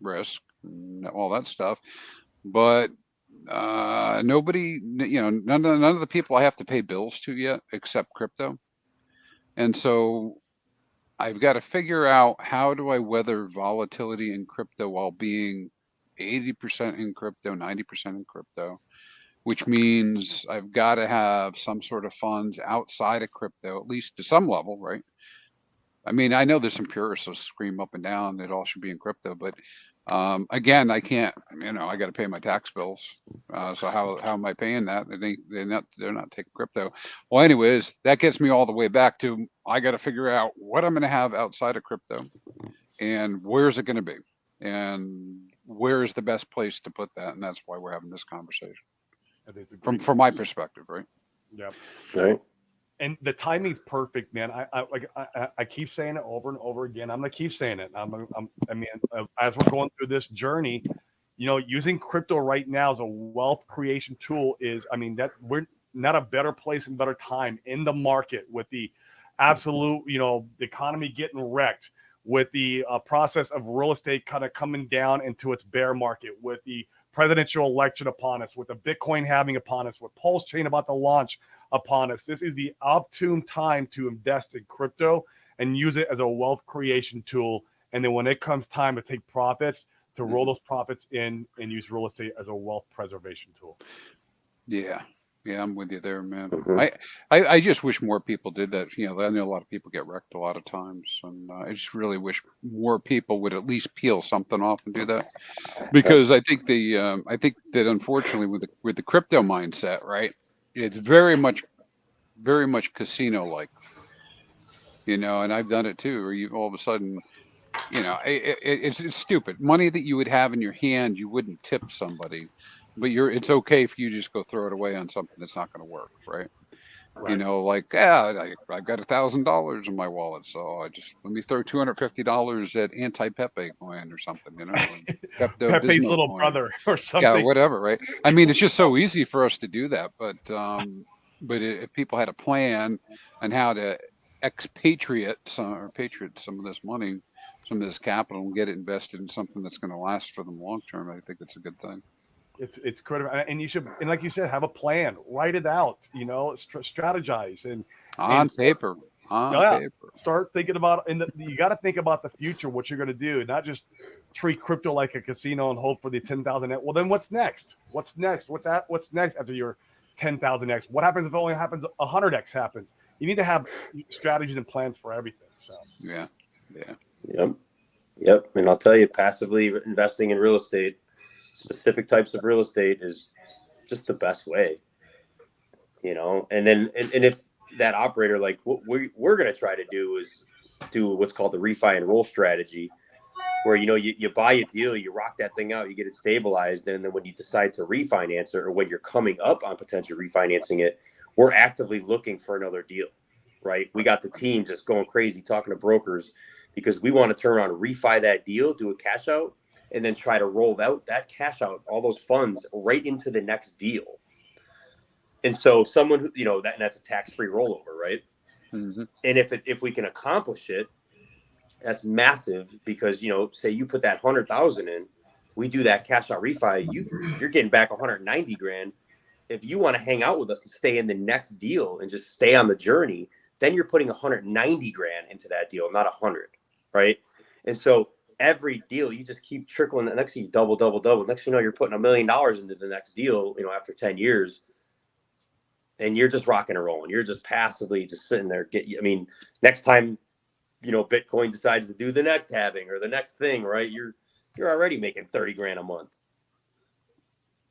risk and all that stuff. But nobody, none of the people I have to pay bills to yet, except crypto. And so I've got to figure out how do I weather volatility in crypto while being 80% in crypto, 90% in crypto, which means I've got to have some sort of funds outside of crypto, at least to some level, right? I mean, I know there's some purists who scream up and down that it all should be in crypto, but again, I can't. I got to pay my tax bills. So how am I paying that? They're not taking crypto. Well, anyways, that gets me all the way back to I got to figure out what I'm going to have outside of crypto, and where's it going to be, and where is the best place to put that, and that's why we're having this conversation from my perspective, right? Yeah. Right. And the timing's perfect, man. I keep saying it over and over again. I'm gonna keep saying it. As we're going through this journey, using crypto right now as a wealth creation tool that we're not a better place and better time in the market with the absolute, the economy getting wrecked, with the process of real estate kind of coming down into its bear market, with the presidential election upon us, with the Bitcoin halving upon us, with Pulsechain about to launch upon us. This is the opportune time to invest in crypto and use it as a wealth creation tool. And then when it comes time to take profits, to roll those profits in and use real estate as a wealth preservation tool. Yeah, I'm with you there, man. Mm-hmm. I just wish more people did that. I know a lot of people get wrecked a lot of times, and I just really wish more people would at least peel something off and do that. Because I think that unfortunately with the crypto mindset, right, it's very much casino like, and I've done it too. Where you all of a sudden, it's stupid money that you would have in your hand, you wouldn't tip somebody, but it's okay if you just go throw it away on something that's not going to work, right? Right. I've got $1,000 in my wallet, so let me throw $250 at anti-Pepe coin or something, Pepe's little coin. brother or something. Yeah, whatever, right? I mean, it's just so easy for us to do that, but if people had a plan on how to patriate some of this money, some of this capital, and get it invested in something that's going to last for them long term, I think it's a good thing. It's critical, and you should, and like you said, have a plan, write it out, strategize, and on paper. Start thinking about, you got to think about the future, what you're going to do, not just treat crypto like a casino and hope for the 10,000. Well, then what's next? What's next? What's next after you're 10,000x? What happens if it only happens 100x happens? You need to have strategies and plans for everything. So Yeah. Yep. And I'll tell you, passively investing in real estate, specific types of real estate, is just the best way. And then and if that operator, like what we're going to try to do is do what's called the refi and roll strategy, where you buy a deal, you rock that thing out, you get it stabilized, and then when you decide to refinance it, or when you're coming up on potentially refinancing it, we're actively looking for another deal, right? We got the team just going crazy talking to brokers, because we want to turn around and refi that deal, do a cash out, and then try to roll out that cash out, all those funds, right into the next deal. And so someone who, that's a tax-free rollover, right? Mm-hmm. And if we can accomplish it, that's massive, because, say you put that 100,000 in, we do that cash out refi, you're getting back 190 grand. If you want to hang out with us and stay in the next deal and just stay on the journey, then you're putting 190 grand into that deal, not 100, right? And so every deal, you just keep trickling. The next thing you double. Next thing you know, you're putting $1 million into the next deal, after 10 years. And you're just rocking and rolling. You're just passively just sitting there. Next time, Bitcoin decides to do the next halving or the next thing, right? You're already making 30 grand a month.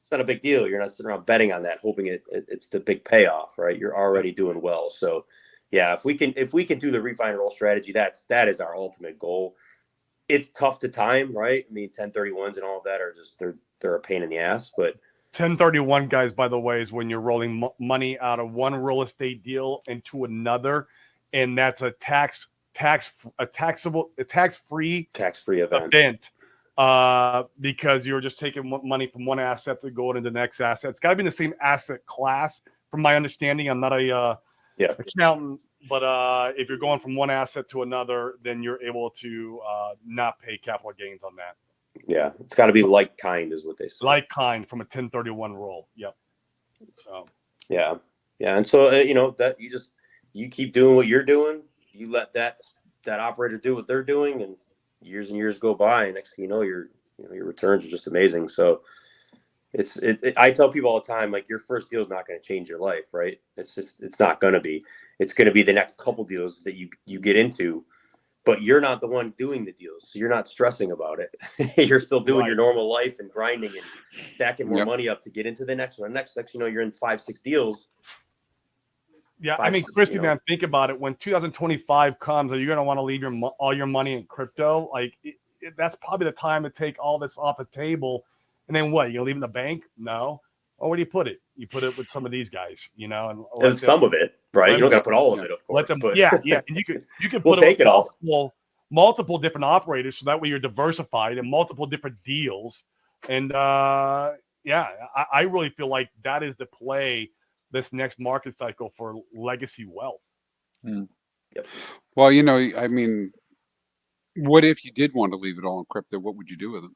It's not a big deal. You're not sitting around betting on that, hoping it's the big payoff, right? You're already doing well. So yeah, if we can do the refi and roll strategy, that is our ultimate goal. It's tough to time, right? 1031s and all of that are just, they're a pain in the ass, but 1031, guys, by the way, is when you're rolling money out of one real estate deal into another, and that's a tax-free event, because you're just taking money from one asset to go into the next asset. It's got to be in the same asset class, from my understanding. I'm not a accountant, but if you're going from one asset to another, then you're able to not pay capital gains on that. Yeah, it's got to be like kind, is what they say. Like kind from a 1031 roll. Yep. So yeah, and so that you keep doing what you're doing. You let that operator do what they're doing, and years go by. And next thing you know, your returns are just amazing. So I tell people all the time, like, your first deal is not going to change your life, right? It's not going to be. It's going to be the next couple deals that you get into. But you're not the one doing the deals, so you're not stressing about it. You're still doing your normal life and grinding and stacking more money up to get into the next one. Next, you're in 5-6 deals. Yeah, Chrispyman, think about it. When 2025 comes, are you going to want to leave all your money in crypto? Like, that's probably the time to take all this off the table. And then what? You gonna leave it in the bank? No. Well, where do you put it? You put it with some of these guys, and some of it, right? You don't got to put all of it, of course. And you could we'll put take it all. Multiple different operators, so that way you're diversified in multiple different deals. And I really feel like that is the play this next market cycle for legacy wealth. Mm. Yep. Well, what if you did want to leave it all in crypto? What would you do with it?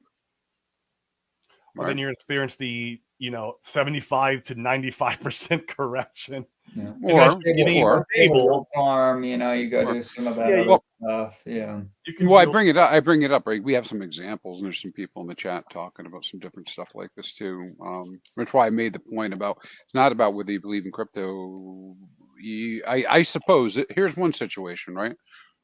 Well, then you're experience the 75 to 95% correction. Yeah. Or stable farm, you go do some of that other stuff. Yeah. I bring it up, right? We have some examples, and there's some people in the chat talking about some different stuff like this too. That's why I made the point about, it's not about whether you believe in crypto. I suppose here's one situation, right?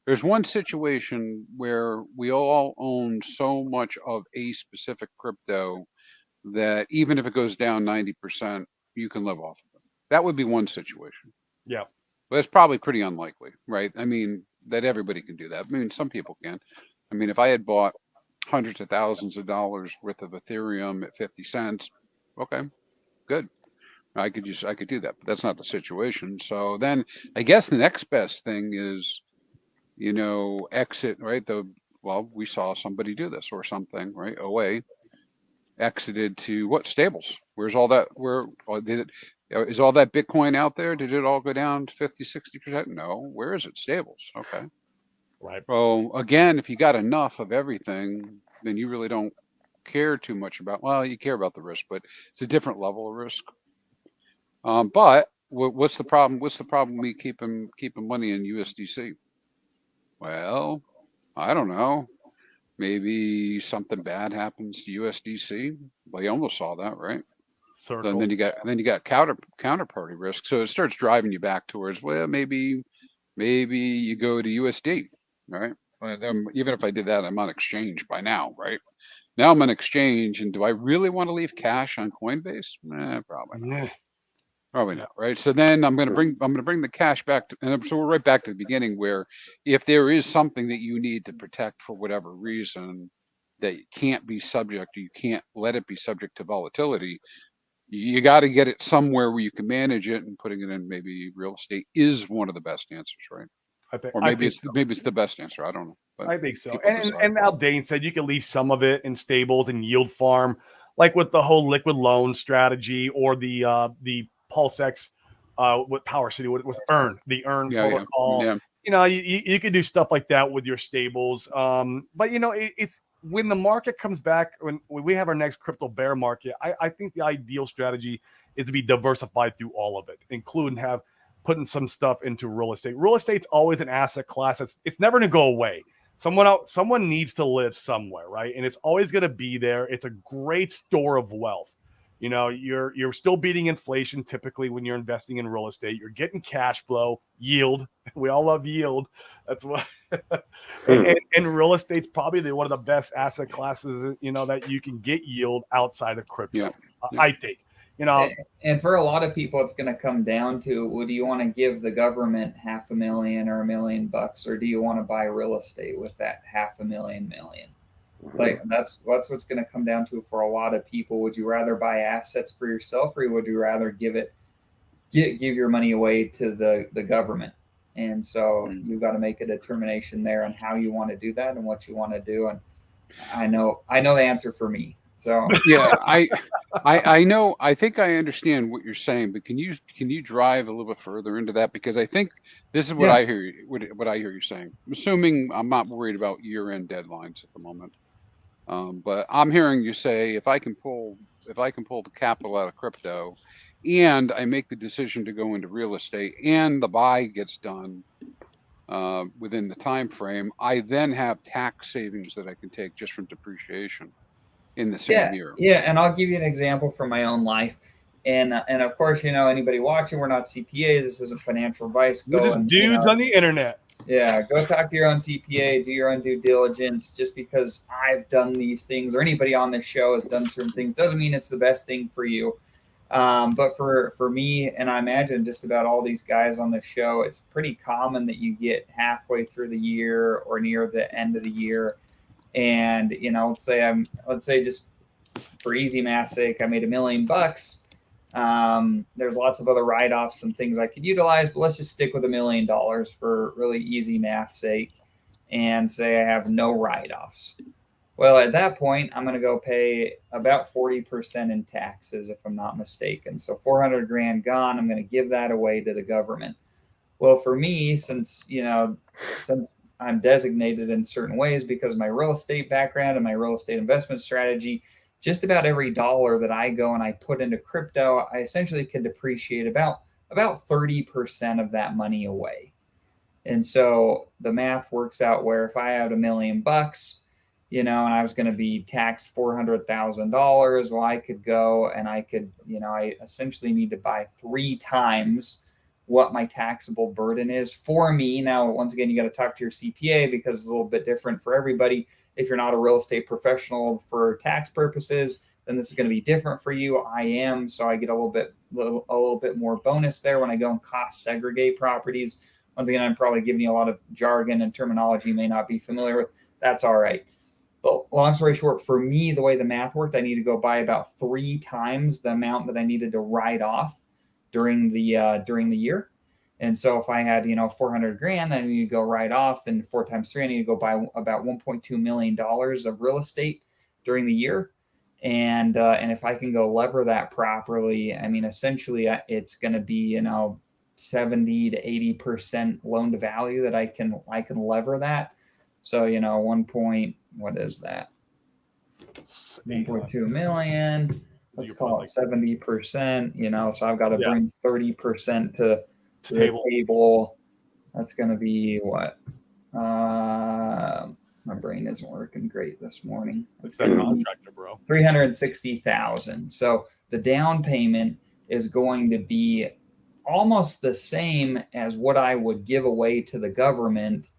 There's one situation where we all own so much of a specific crypto that even if it goes down 90%, you can live off of it. That would be one situation. Yeah. But it's probably pretty unlikely, right? That everybody can do that. Some people can. If I had bought hundreds of thousands of dollars worth of Ethereum at 50 cents, okay, good. I could do that, but that's not the situation. So then I guess the next best thing is, exit, right? We saw somebody do this or something, right? OA exited to what? Stables. Where's all that? Is all that Bitcoin out there? Did it all go down 50, 60%? No. Where is it? Stables. Okay. Right. Well, again, if you got enough of everything, then you really don't care too much about, you care about the risk, but it's a different level of risk. But what's the problem? What's the problem we keeping money in USDC? Well, I don't know. Maybe something bad happens to USDC. Well, you almost saw that, right? circle. And then you got counterparty risk. So it starts driving you back towards, well, maybe you go to USD, right? Even if I did that, I'm on exchange by now, right? Now I'm on exchange, and do I really want to leave cash on Coinbase? Probably not. Yeah. Probably not, right? So then I'm going to bring the cash back to, and so we're right back to the beginning where if there is something that you need to protect for whatever reason that can't be subject, or you can't let it be subject to volatility, you got to get it somewhere where you can manage it, and putting it in maybe real estate is one of the best answers, right? Or maybe it's the best answer. I don't know. But I think so. people And decide. now Dane said you can leave some of it in stables and yield farm, like with the whole liquid loan strategy or the Pulsex with Power City with the earn protocol. Yeah. You know, you can do stuff like that with your stables. But you know, it's when the market comes back, when we have our next crypto bear market, I think the ideal strategy is to be diversified through all of it, including putting some stuff into real estate. Real estate's always an asset class. It's never going to go away. Someone needs to live somewhere, right? And it's always going to be there. It's a great store of wealth. You know, you're still beating inflation typically when you're investing in real estate. You're getting cash flow, yield. We all love yield. That's what. and real estate's probably one of the best asset classes, you know, that you can get yield outside of crypto. Yeah. I think. You know, and for a lot of people, it's going to come down to, well, do you want to give the government $500,000 or $1 million, or do you want to buy real estate with that $500,000 million? Like that's what's going to come down to for a lot of people. Would you rather buy assets for yourself, or would you rather give your money away to the government? And so you've got to make a determination there on how you want to do that and what you want to do. And I know the answer for me. So yeah, I know. I think I understand what you're saying, but can you drive a little bit further into that? Because I think this is what I hear what I hear you saying. Assuming I'm not worried about year-end deadlines at the moment, but I'm hearing you say if I can pull the capital out of crypto, and I make the decision to go into real estate, and the buy gets done within the time frame, I then have tax savings that I can take just from depreciation in the same year. Yeah, and I'll give you an example from my own life. And of course, you know, anybody watching, we're not CPAs. This isn't financial advice. We're just dudes on the internet. Yeah, go talk to your own CPA, do your own due diligence. Just because I've done these things or anybody on this show has done certain things doesn't mean it's the best thing for you. But for me, and I imagine just about all these guys on the show, it's pretty common that you get halfway through the year or near the end of the year. And, you know, let's say just for easy math's sake, I made $1 million. There's lots of other write-offs and things I could utilize, but let's just stick with $1 million for really easy math's sake and say I have no write-offs. Well, at that point, I'm going to go pay about 40% in taxes, if I'm not mistaken. So $400,000 gone, I'm going to give that away to the government. Well, for me, since I'm designated in certain ways because of my real estate background and my real estate investment strategy, just about every dollar that I go and I put into crypto, I essentially can depreciate about 30% of that money away. And so the math works out where if I had $1 million, you know, and I was going to be taxed $400,000, well, I could go and I could, you know, I essentially need to buy 3 times what my taxable burden is for me. Now, once again, you got to talk to your CPA because it's a little bit different for everybody. If you're not a real estate professional for tax purposes, then this is going to be different for you. I am, so I get a little bit more bonus there when I go and cost segregate properties. Once again, I'm probably giving you a lot of jargon and terminology you may not be familiar with. That's all right. But long story short, for me, the way the math worked, I need to go buy about 3 times the amount that I needed to write off during the year. And so if I had, you know, $400,000, then I need to go write off, and 4 times 3, I need to go buy about $1.2 million of real estate during the year. And if I can go lever that properly, I mean, essentially it's going to be, you know, 70 to 80% loan to value that I can lever that. So, you know, what is that? 1.2 million. Let's call it 70%, you know, so I've got to bring 30% to the table. That's going to be what? My brain isn't working great this morning. It's that contractor, bro. 360,000. So the down payment is going to be almost the same as what I would give away to the government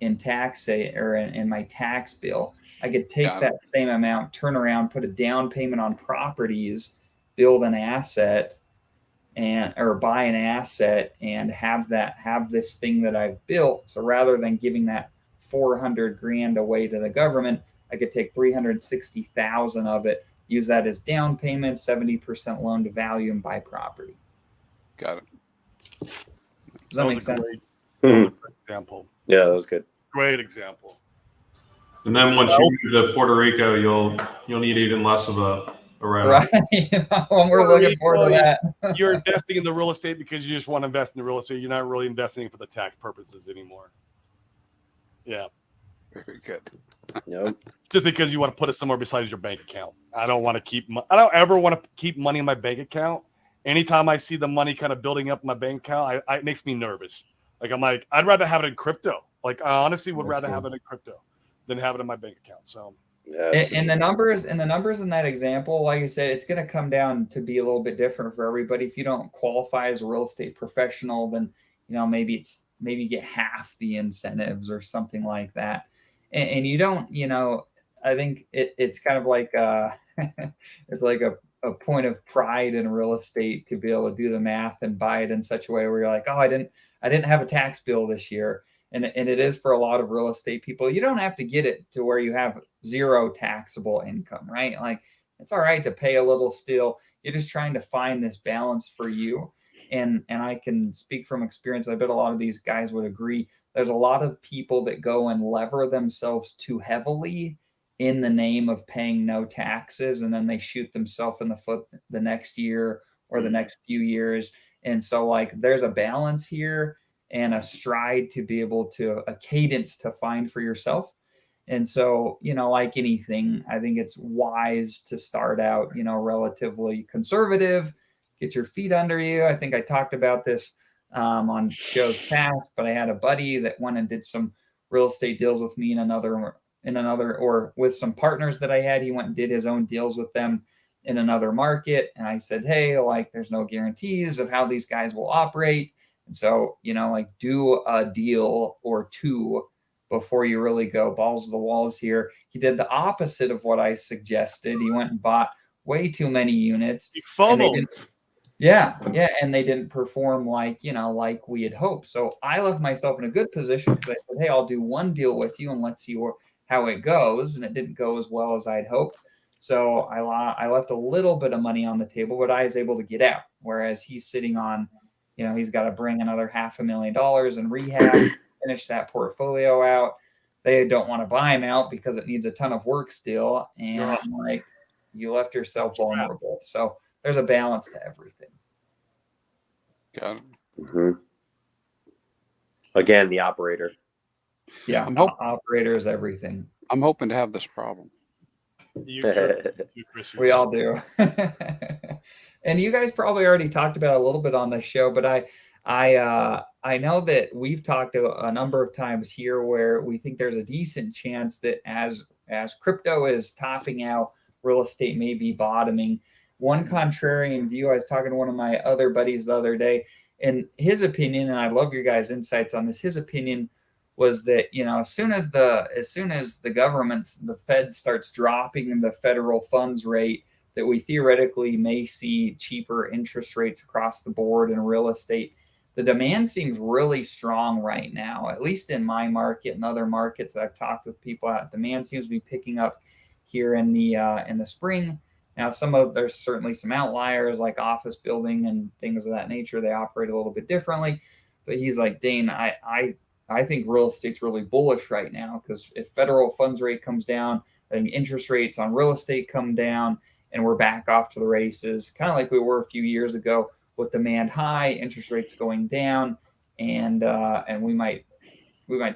in tax or in my tax bill. I could take that same amount, turn around, put a down payment on properties, build an asset, and or buy an asset and have this thing that I've built. So rather than giving that 400 grand away to the government, I could take 360,000 of it, use that as down payment, 70% loan to value, and buy property. Got it. Does that make sense? Great example. Yeah, that was good. Great example. And then once you move to Puerto Rico, you'll need even less of a write-off. Right. When we're looking forward to that. You're investing in the real estate because you just want to invest in the real estate. You're not really investing for the tax purposes anymore. Yeah. Very good. Yep. Just because you want to put it somewhere besides your bank account. I don't ever want to keep money in my bank account. Anytime I see the money kind of building up in my bank account, it makes me nervous. Like, I'm like, I'd rather have it in crypto. Like, I honestly would rather have it in crypto than have it in my bank account. So, and the numbers in that example, like I said, it's going to come down to be a little bit different for everybody. If you don't qualify as a real estate professional, then maybe you get half the incentives or something like that. And you don't, I think it's kind of like it's like a point of pride in real estate to be able to do the math and buy it in such a way where you're like, oh, I didn't have a tax bill this year. And it is for a lot of real estate people. You don't have to get it to where you have zero taxable income, right? Like, it's all right to pay a little still. You're just trying to find this balance for you. And I can speak from experience. I bet a lot of these guys would agree. There's a lot of people that go and lever themselves too heavily in the name of paying no taxes, and then they shoot themselves in the foot the next year or the next few years. And so, like, there's a balance here and a stride to be able to, a cadence to find for yourself. And so, like anything, I think it's wise to start out, relatively conservative, get your feet under you. I think I talked about this on shows past, but I had a buddy that went and did some real estate deals with me in another, or with some partners that I had. He went and did his own deals with them in another market. And I said, hey, like, there's no guarantees of how these guys will operate. And so, like, do a deal or two before you really go balls to the walls here. He did the opposite of what I suggested. He went and bought way too many units. And they didn't perform like we had hoped. So I left myself in a good position because I said, hey, I'll do one deal with you and let's see how it goes. And it didn't go as well as I'd hoped. So I left a little bit of money on the table, but I was able to get out. Whereas he's sitting on, he's got to bring another $500,000 in rehab, finish that portfolio out. They don't want to buy him out because it needs a ton of work still. And I'm like, you left yourself vulnerable. So there's a balance to everything. Got it. Mm-hmm. Again, the operator. Yeah, operator is everything. I'm hoping to have this problem. We all do. And you guys probably already talked about it a little bit on this show, but I know that we've talked a number of times here where we think there's a decent chance that as crypto is topping out, real estate may be bottoming. One contrarian view, I was talking to one of my other buddies the other day, and his opinion, and I love your guys' insights on this, his opinion was that, as soon as the government's, the Fed starts dropping the federal funds rate, that we theoretically may see cheaper interest rates across the board in real estate. The demand seems really strong right now, at least in my market and other markets that I've talked with people at. Demand seems to be picking up here in the spring. Now, there's certainly some outliers like office building and things of that nature. They operate a little bit differently. But he's like, Dane, I think real estate's really bullish right now because if federal funds rate comes down, I think interest rates on real estate come down and we're back off to the races, kind of like we were a few years ago with demand high, interest rates going down, and we might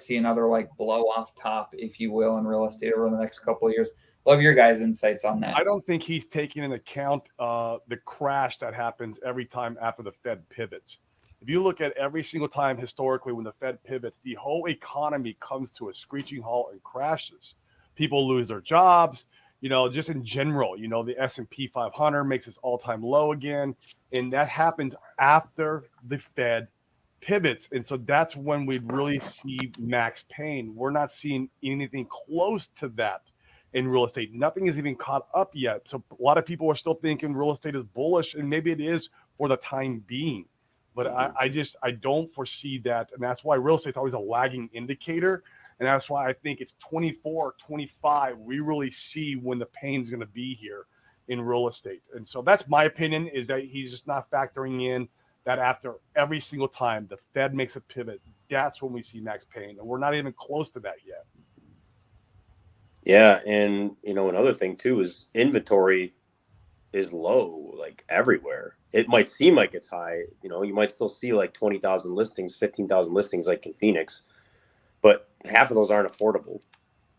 see another like blow off top, if you will, in real estate over the next couple of years. Love your guys' insights on that. I don't think he's taking into account the crash that happens every time after the Fed pivots. If you look at every single time historically when the Fed pivots, the whole economy comes to a screeching halt and crashes. People lose their jobs. just in general, the S&P 500 makes its all-time low again, and that happens after the Fed pivots. And so that's when we really see max pain. We're not seeing anything close to that in real estate. Nothing is even caught up yet. So a lot of people are still thinking real estate is bullish, and maybe it is for the time being. But I don't foresee that. And that's why real estate's always a lagging indicator. And that's why I think it's 24, 25. We really see when the pain's going to be here in real estate. And so that's my opinion, is that he's just not factoring in that after every single time the Fed makes a pivot, that's when we see max pain. And we're not even close to that yet. Yeah. And, another thing too is inventory is low, like everywhere. It might seem like it's high. You might still see like 20,000 listings, 15,000 listings like in Phoenix, but half of those aren't affordable,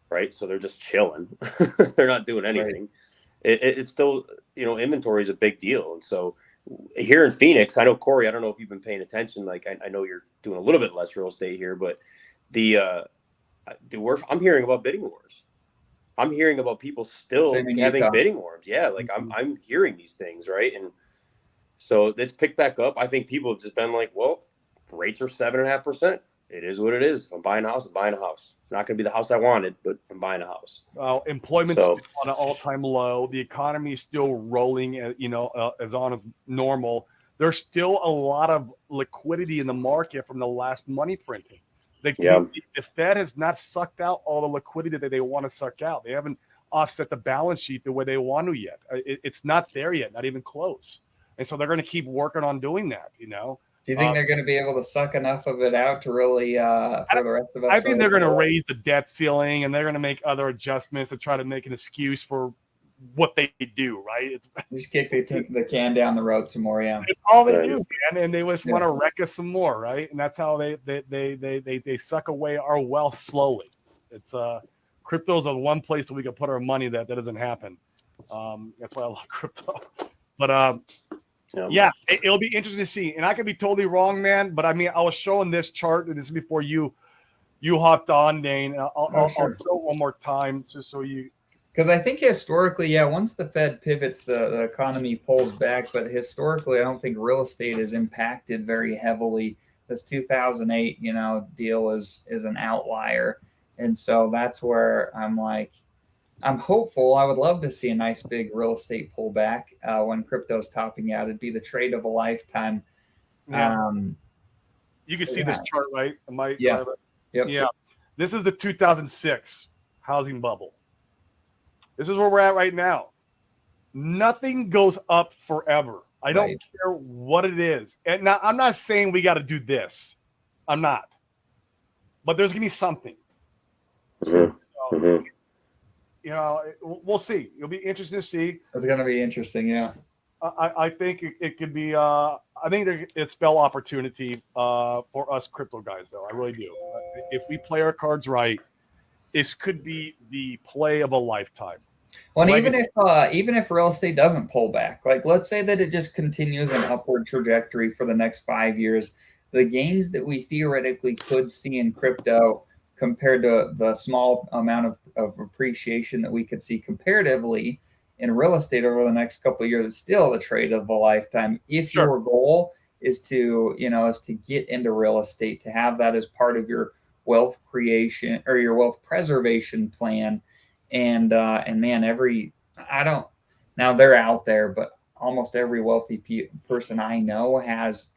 right? So they're just chilling. They're not doing anything. Right. It's still, inventory is a big deal. And so here in Phoenix, I know, Corey, I don't know if you've been paying attention. Like, I know you're doing a little bit less real estate here, but I'm hearing about bidding wars. I'm hearing about people still having bidding wars. Yeah, like I'm hearing these things, right? And so it's picked back up. I think people have just been like, well, rates are 7.5%. It is what it is. If I'm buying a house, I'm buying a house. It's not going to be the house I wanted, but I'm buying a house. Employment's still on an all-time low. The economy is still rolling, as on as normal. There's still a lot of liquidity in the market from the last money printing. The Fed has not sucked out all the liquidity that they want to suck out. They haven't offset the balance sheet the way they want to yet. It's not there yet, not even close. And so they're going to keep working on doing that, Do you think they're going to be able to suck enough of it out to really, for the rest of us? I think they're going to raise the debt ceiling, and they're going to make other adjustments to try to make an excuse for what they do, right? Just kick the can down the road some more, yeah. It's all they do, man, and they just want to wreck us some more, right? And that's how they suck away our wealth slowly. It's crypto's the one place that we can put our money that doesn't happen. That's why I love crypto. But it'll be interesting to see, and I could be totally wrong, man. But I mean, I was showing this chart, and this is before you hopped on, Dane. I'll show it one more time, just so you. Because I think historically, once the Fed pivots, the economy pulls back. But historically, I don't think real estate is impacted very heavily. This 2008, deal is an outlier, and so that's where I'm like, I'm hopeful. I would love to see a nice big real estate pullback when crypto's topping out. It'd be the trade of a lifetime. Yeah. You can see this chart, right? Yep. Yeah. This is the 2006 housing bubble. This is where we're at right now. Nothing goes up forever. I don't care what it is. And now I'm not saying we got to do this. I'm not. But there's going to be something. Mm-hmm. So, we'll see. It'll be interesting to see. It's going to be interesting, yeah. I think it could be. I think it's spell opportunity for us crypto guys, though. I really do. If we play our cards right, this could be the play of a lifetime. Well, and even if real estate doesn't pull back, like let's say that it just continues an upward trajectory for the next 5 years, the gains that we theoretically could see in crypto compared to the small amount of appreciation that we could see comparatively in real estate over the next couple of years is still the trade of a lifetime. If your goal is to get into real estate, to have that as part of your wealth creation or your wealth preservation plan. And man, now they're out there, but almost every wealthy person I know has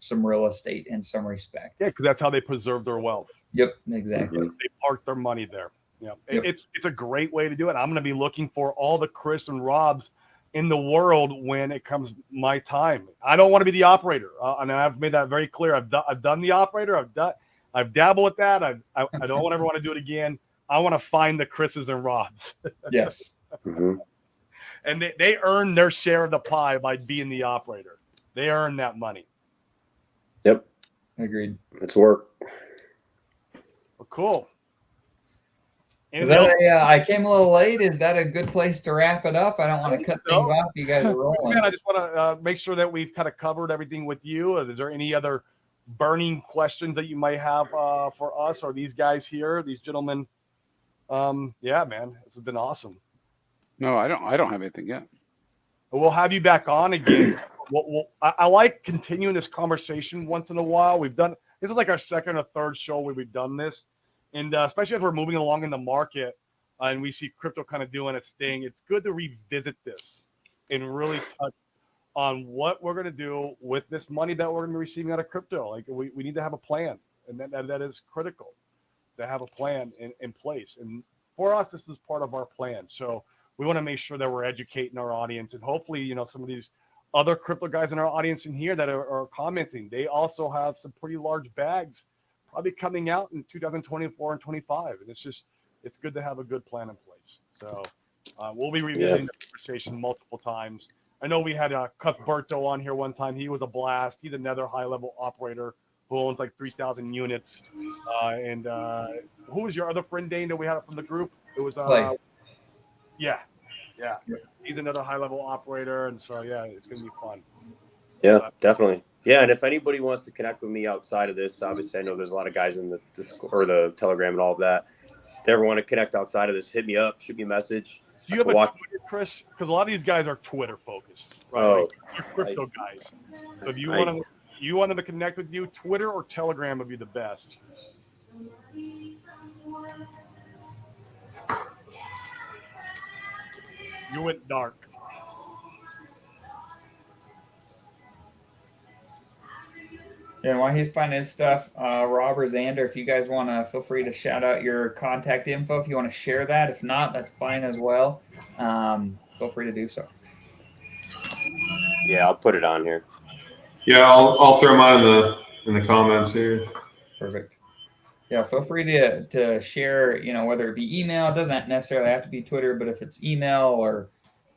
some real estate in some respect. Yeah, because that's how they preserve their wealth. Yep, exactly. They park their money there. Yeah, it's a great way to do it. I'm going to be looking for all the Chris and Robs in the world when it comes my time. I don't want to be the operator, and I've made that very clear. I've done the operator. I've dabbled with that. I don't ever want to do it again. I want to find the Chris's and Robs. Yes. Mm-hmm. And they earn their share of the pie by being the operator. They earn that money. Yep. Agreed. It's work. Well, cool. I came a little late. Is that a good place to wrap it up? I don't want to cut things off. You guys are rolling. Man, I just want to make sure that we've kind of covered everything with you. Is there any other burning questions that you might have for us or these guys here, these gentlemen? Yeah, man, this has been awesome. No, I don't have anything yet. We'll have you back on again. I like continuing this conversation once in a while. This is like our second or third show where we've done this, and especially as we're moving along in the market and we see crypto kind of doing its thing, it's good to revisit this and really touch on what we're going to do with this money that we're going to be receiving out of crypto. Like we need to have a plan, and that is critical to have a plan in place. And for us, this is part of our plan. So we want to make sure that we're educating our audience, and hopefully, some of these other crypto guys in our audience in here that are commenting, they also have some pretty large bags probably coming out in 2024 and 25. And it's good to have a good plan in place. So we'll be revisiting the conversation multiple times. I know we had Cuthberto on here one time. He was a blast. He's another high-level operator who owns like 3,000 units. And who was your other friend, Dane, that we had from the group? It was Yeah. He's another high-level operator, and so it's going to be fun. Yeah, definitely. Yeah, and if anybody wants to connect with me outside of this, obviously I know there's a lot of guys in the Discord or the Telegram and all of that. If they ever want to connect outside of this, hit me up, shoot me a message. Do you have a Twitter, Chris? Because a lot of these guys are Twitter focused, right? Oh, they're crypto guys. So if you want them to connect with you, Twitter or Telegram would be the best. You went dark. And while he's finding his stuff, Rob or Xander, if you guys want to, feel free to shout out your contact info if you want to share that. If not, that's fine as well. Feel free to do so. Yeah, I'll put it on here. Yeah, I'll throw mine in the comments here. Perfect. Yeah, feel free to share, whether it be email, it doesn't necessarily have to be Twitter, but if it's email or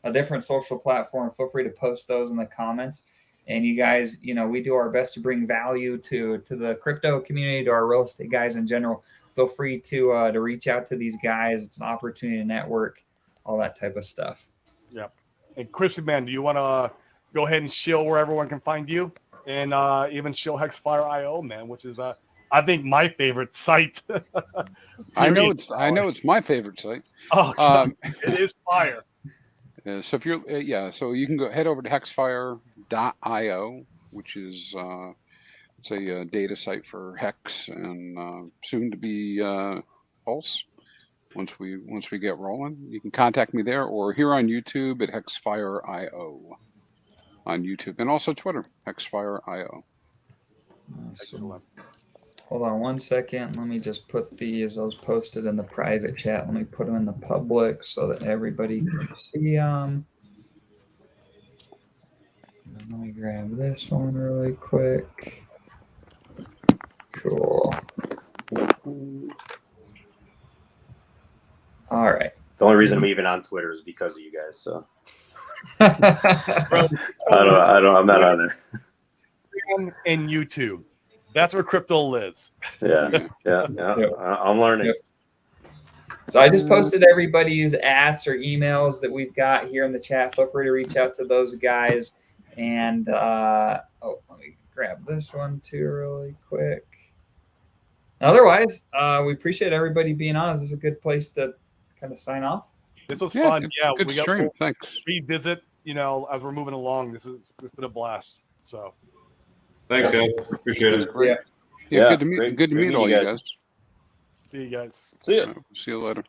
a different social platform, feel free to post those in the comments. And you guys, we do our best to bring value to the crypto community, to our real estate guys in general. Feel free to reach out to these guys. It's an opportunity to network, all that type of stuff. Yep. And Chrispyman, do you want to go ahead and shill where everyone can find you? And even shill Hexfire.io, man, which is I think my favorite site. I know it's my favorite site. Oh, it is fire. So if you're so you can head over to hexfire.io, which is it's a data site for Hex and soon to be Pulse. Once we get rolling, you can contact me there or here on YouTube at hexfire.io on YouTube, and also Twitter, hexfire.io. Excellent. Hold on one second. Let me just put these. Those posted in the private chat. Let me put them in the public so that everybody can see them. Let me grab this one really quick. Cool. All right. The only reason I'm even on Twitter is because of you guys. So I'm not on there. And YouTube. That's where crypto lives. Yeah. I'm learning. Yep. So I just posted everybody's ats or emails that we've got here in the chat. Feel free to reach out to those guys. And let me grab this one too really quick. Otherwise, we appreciate everybody being on. This is a good place to kind of sign off. This was fun. Good stream. Thanks. Revisit, as we're moving along. It's been a blast. So. Thanks, guys. Appreciate it. Yeah. Good to meet all you guys. See you guys. See ya. See you later.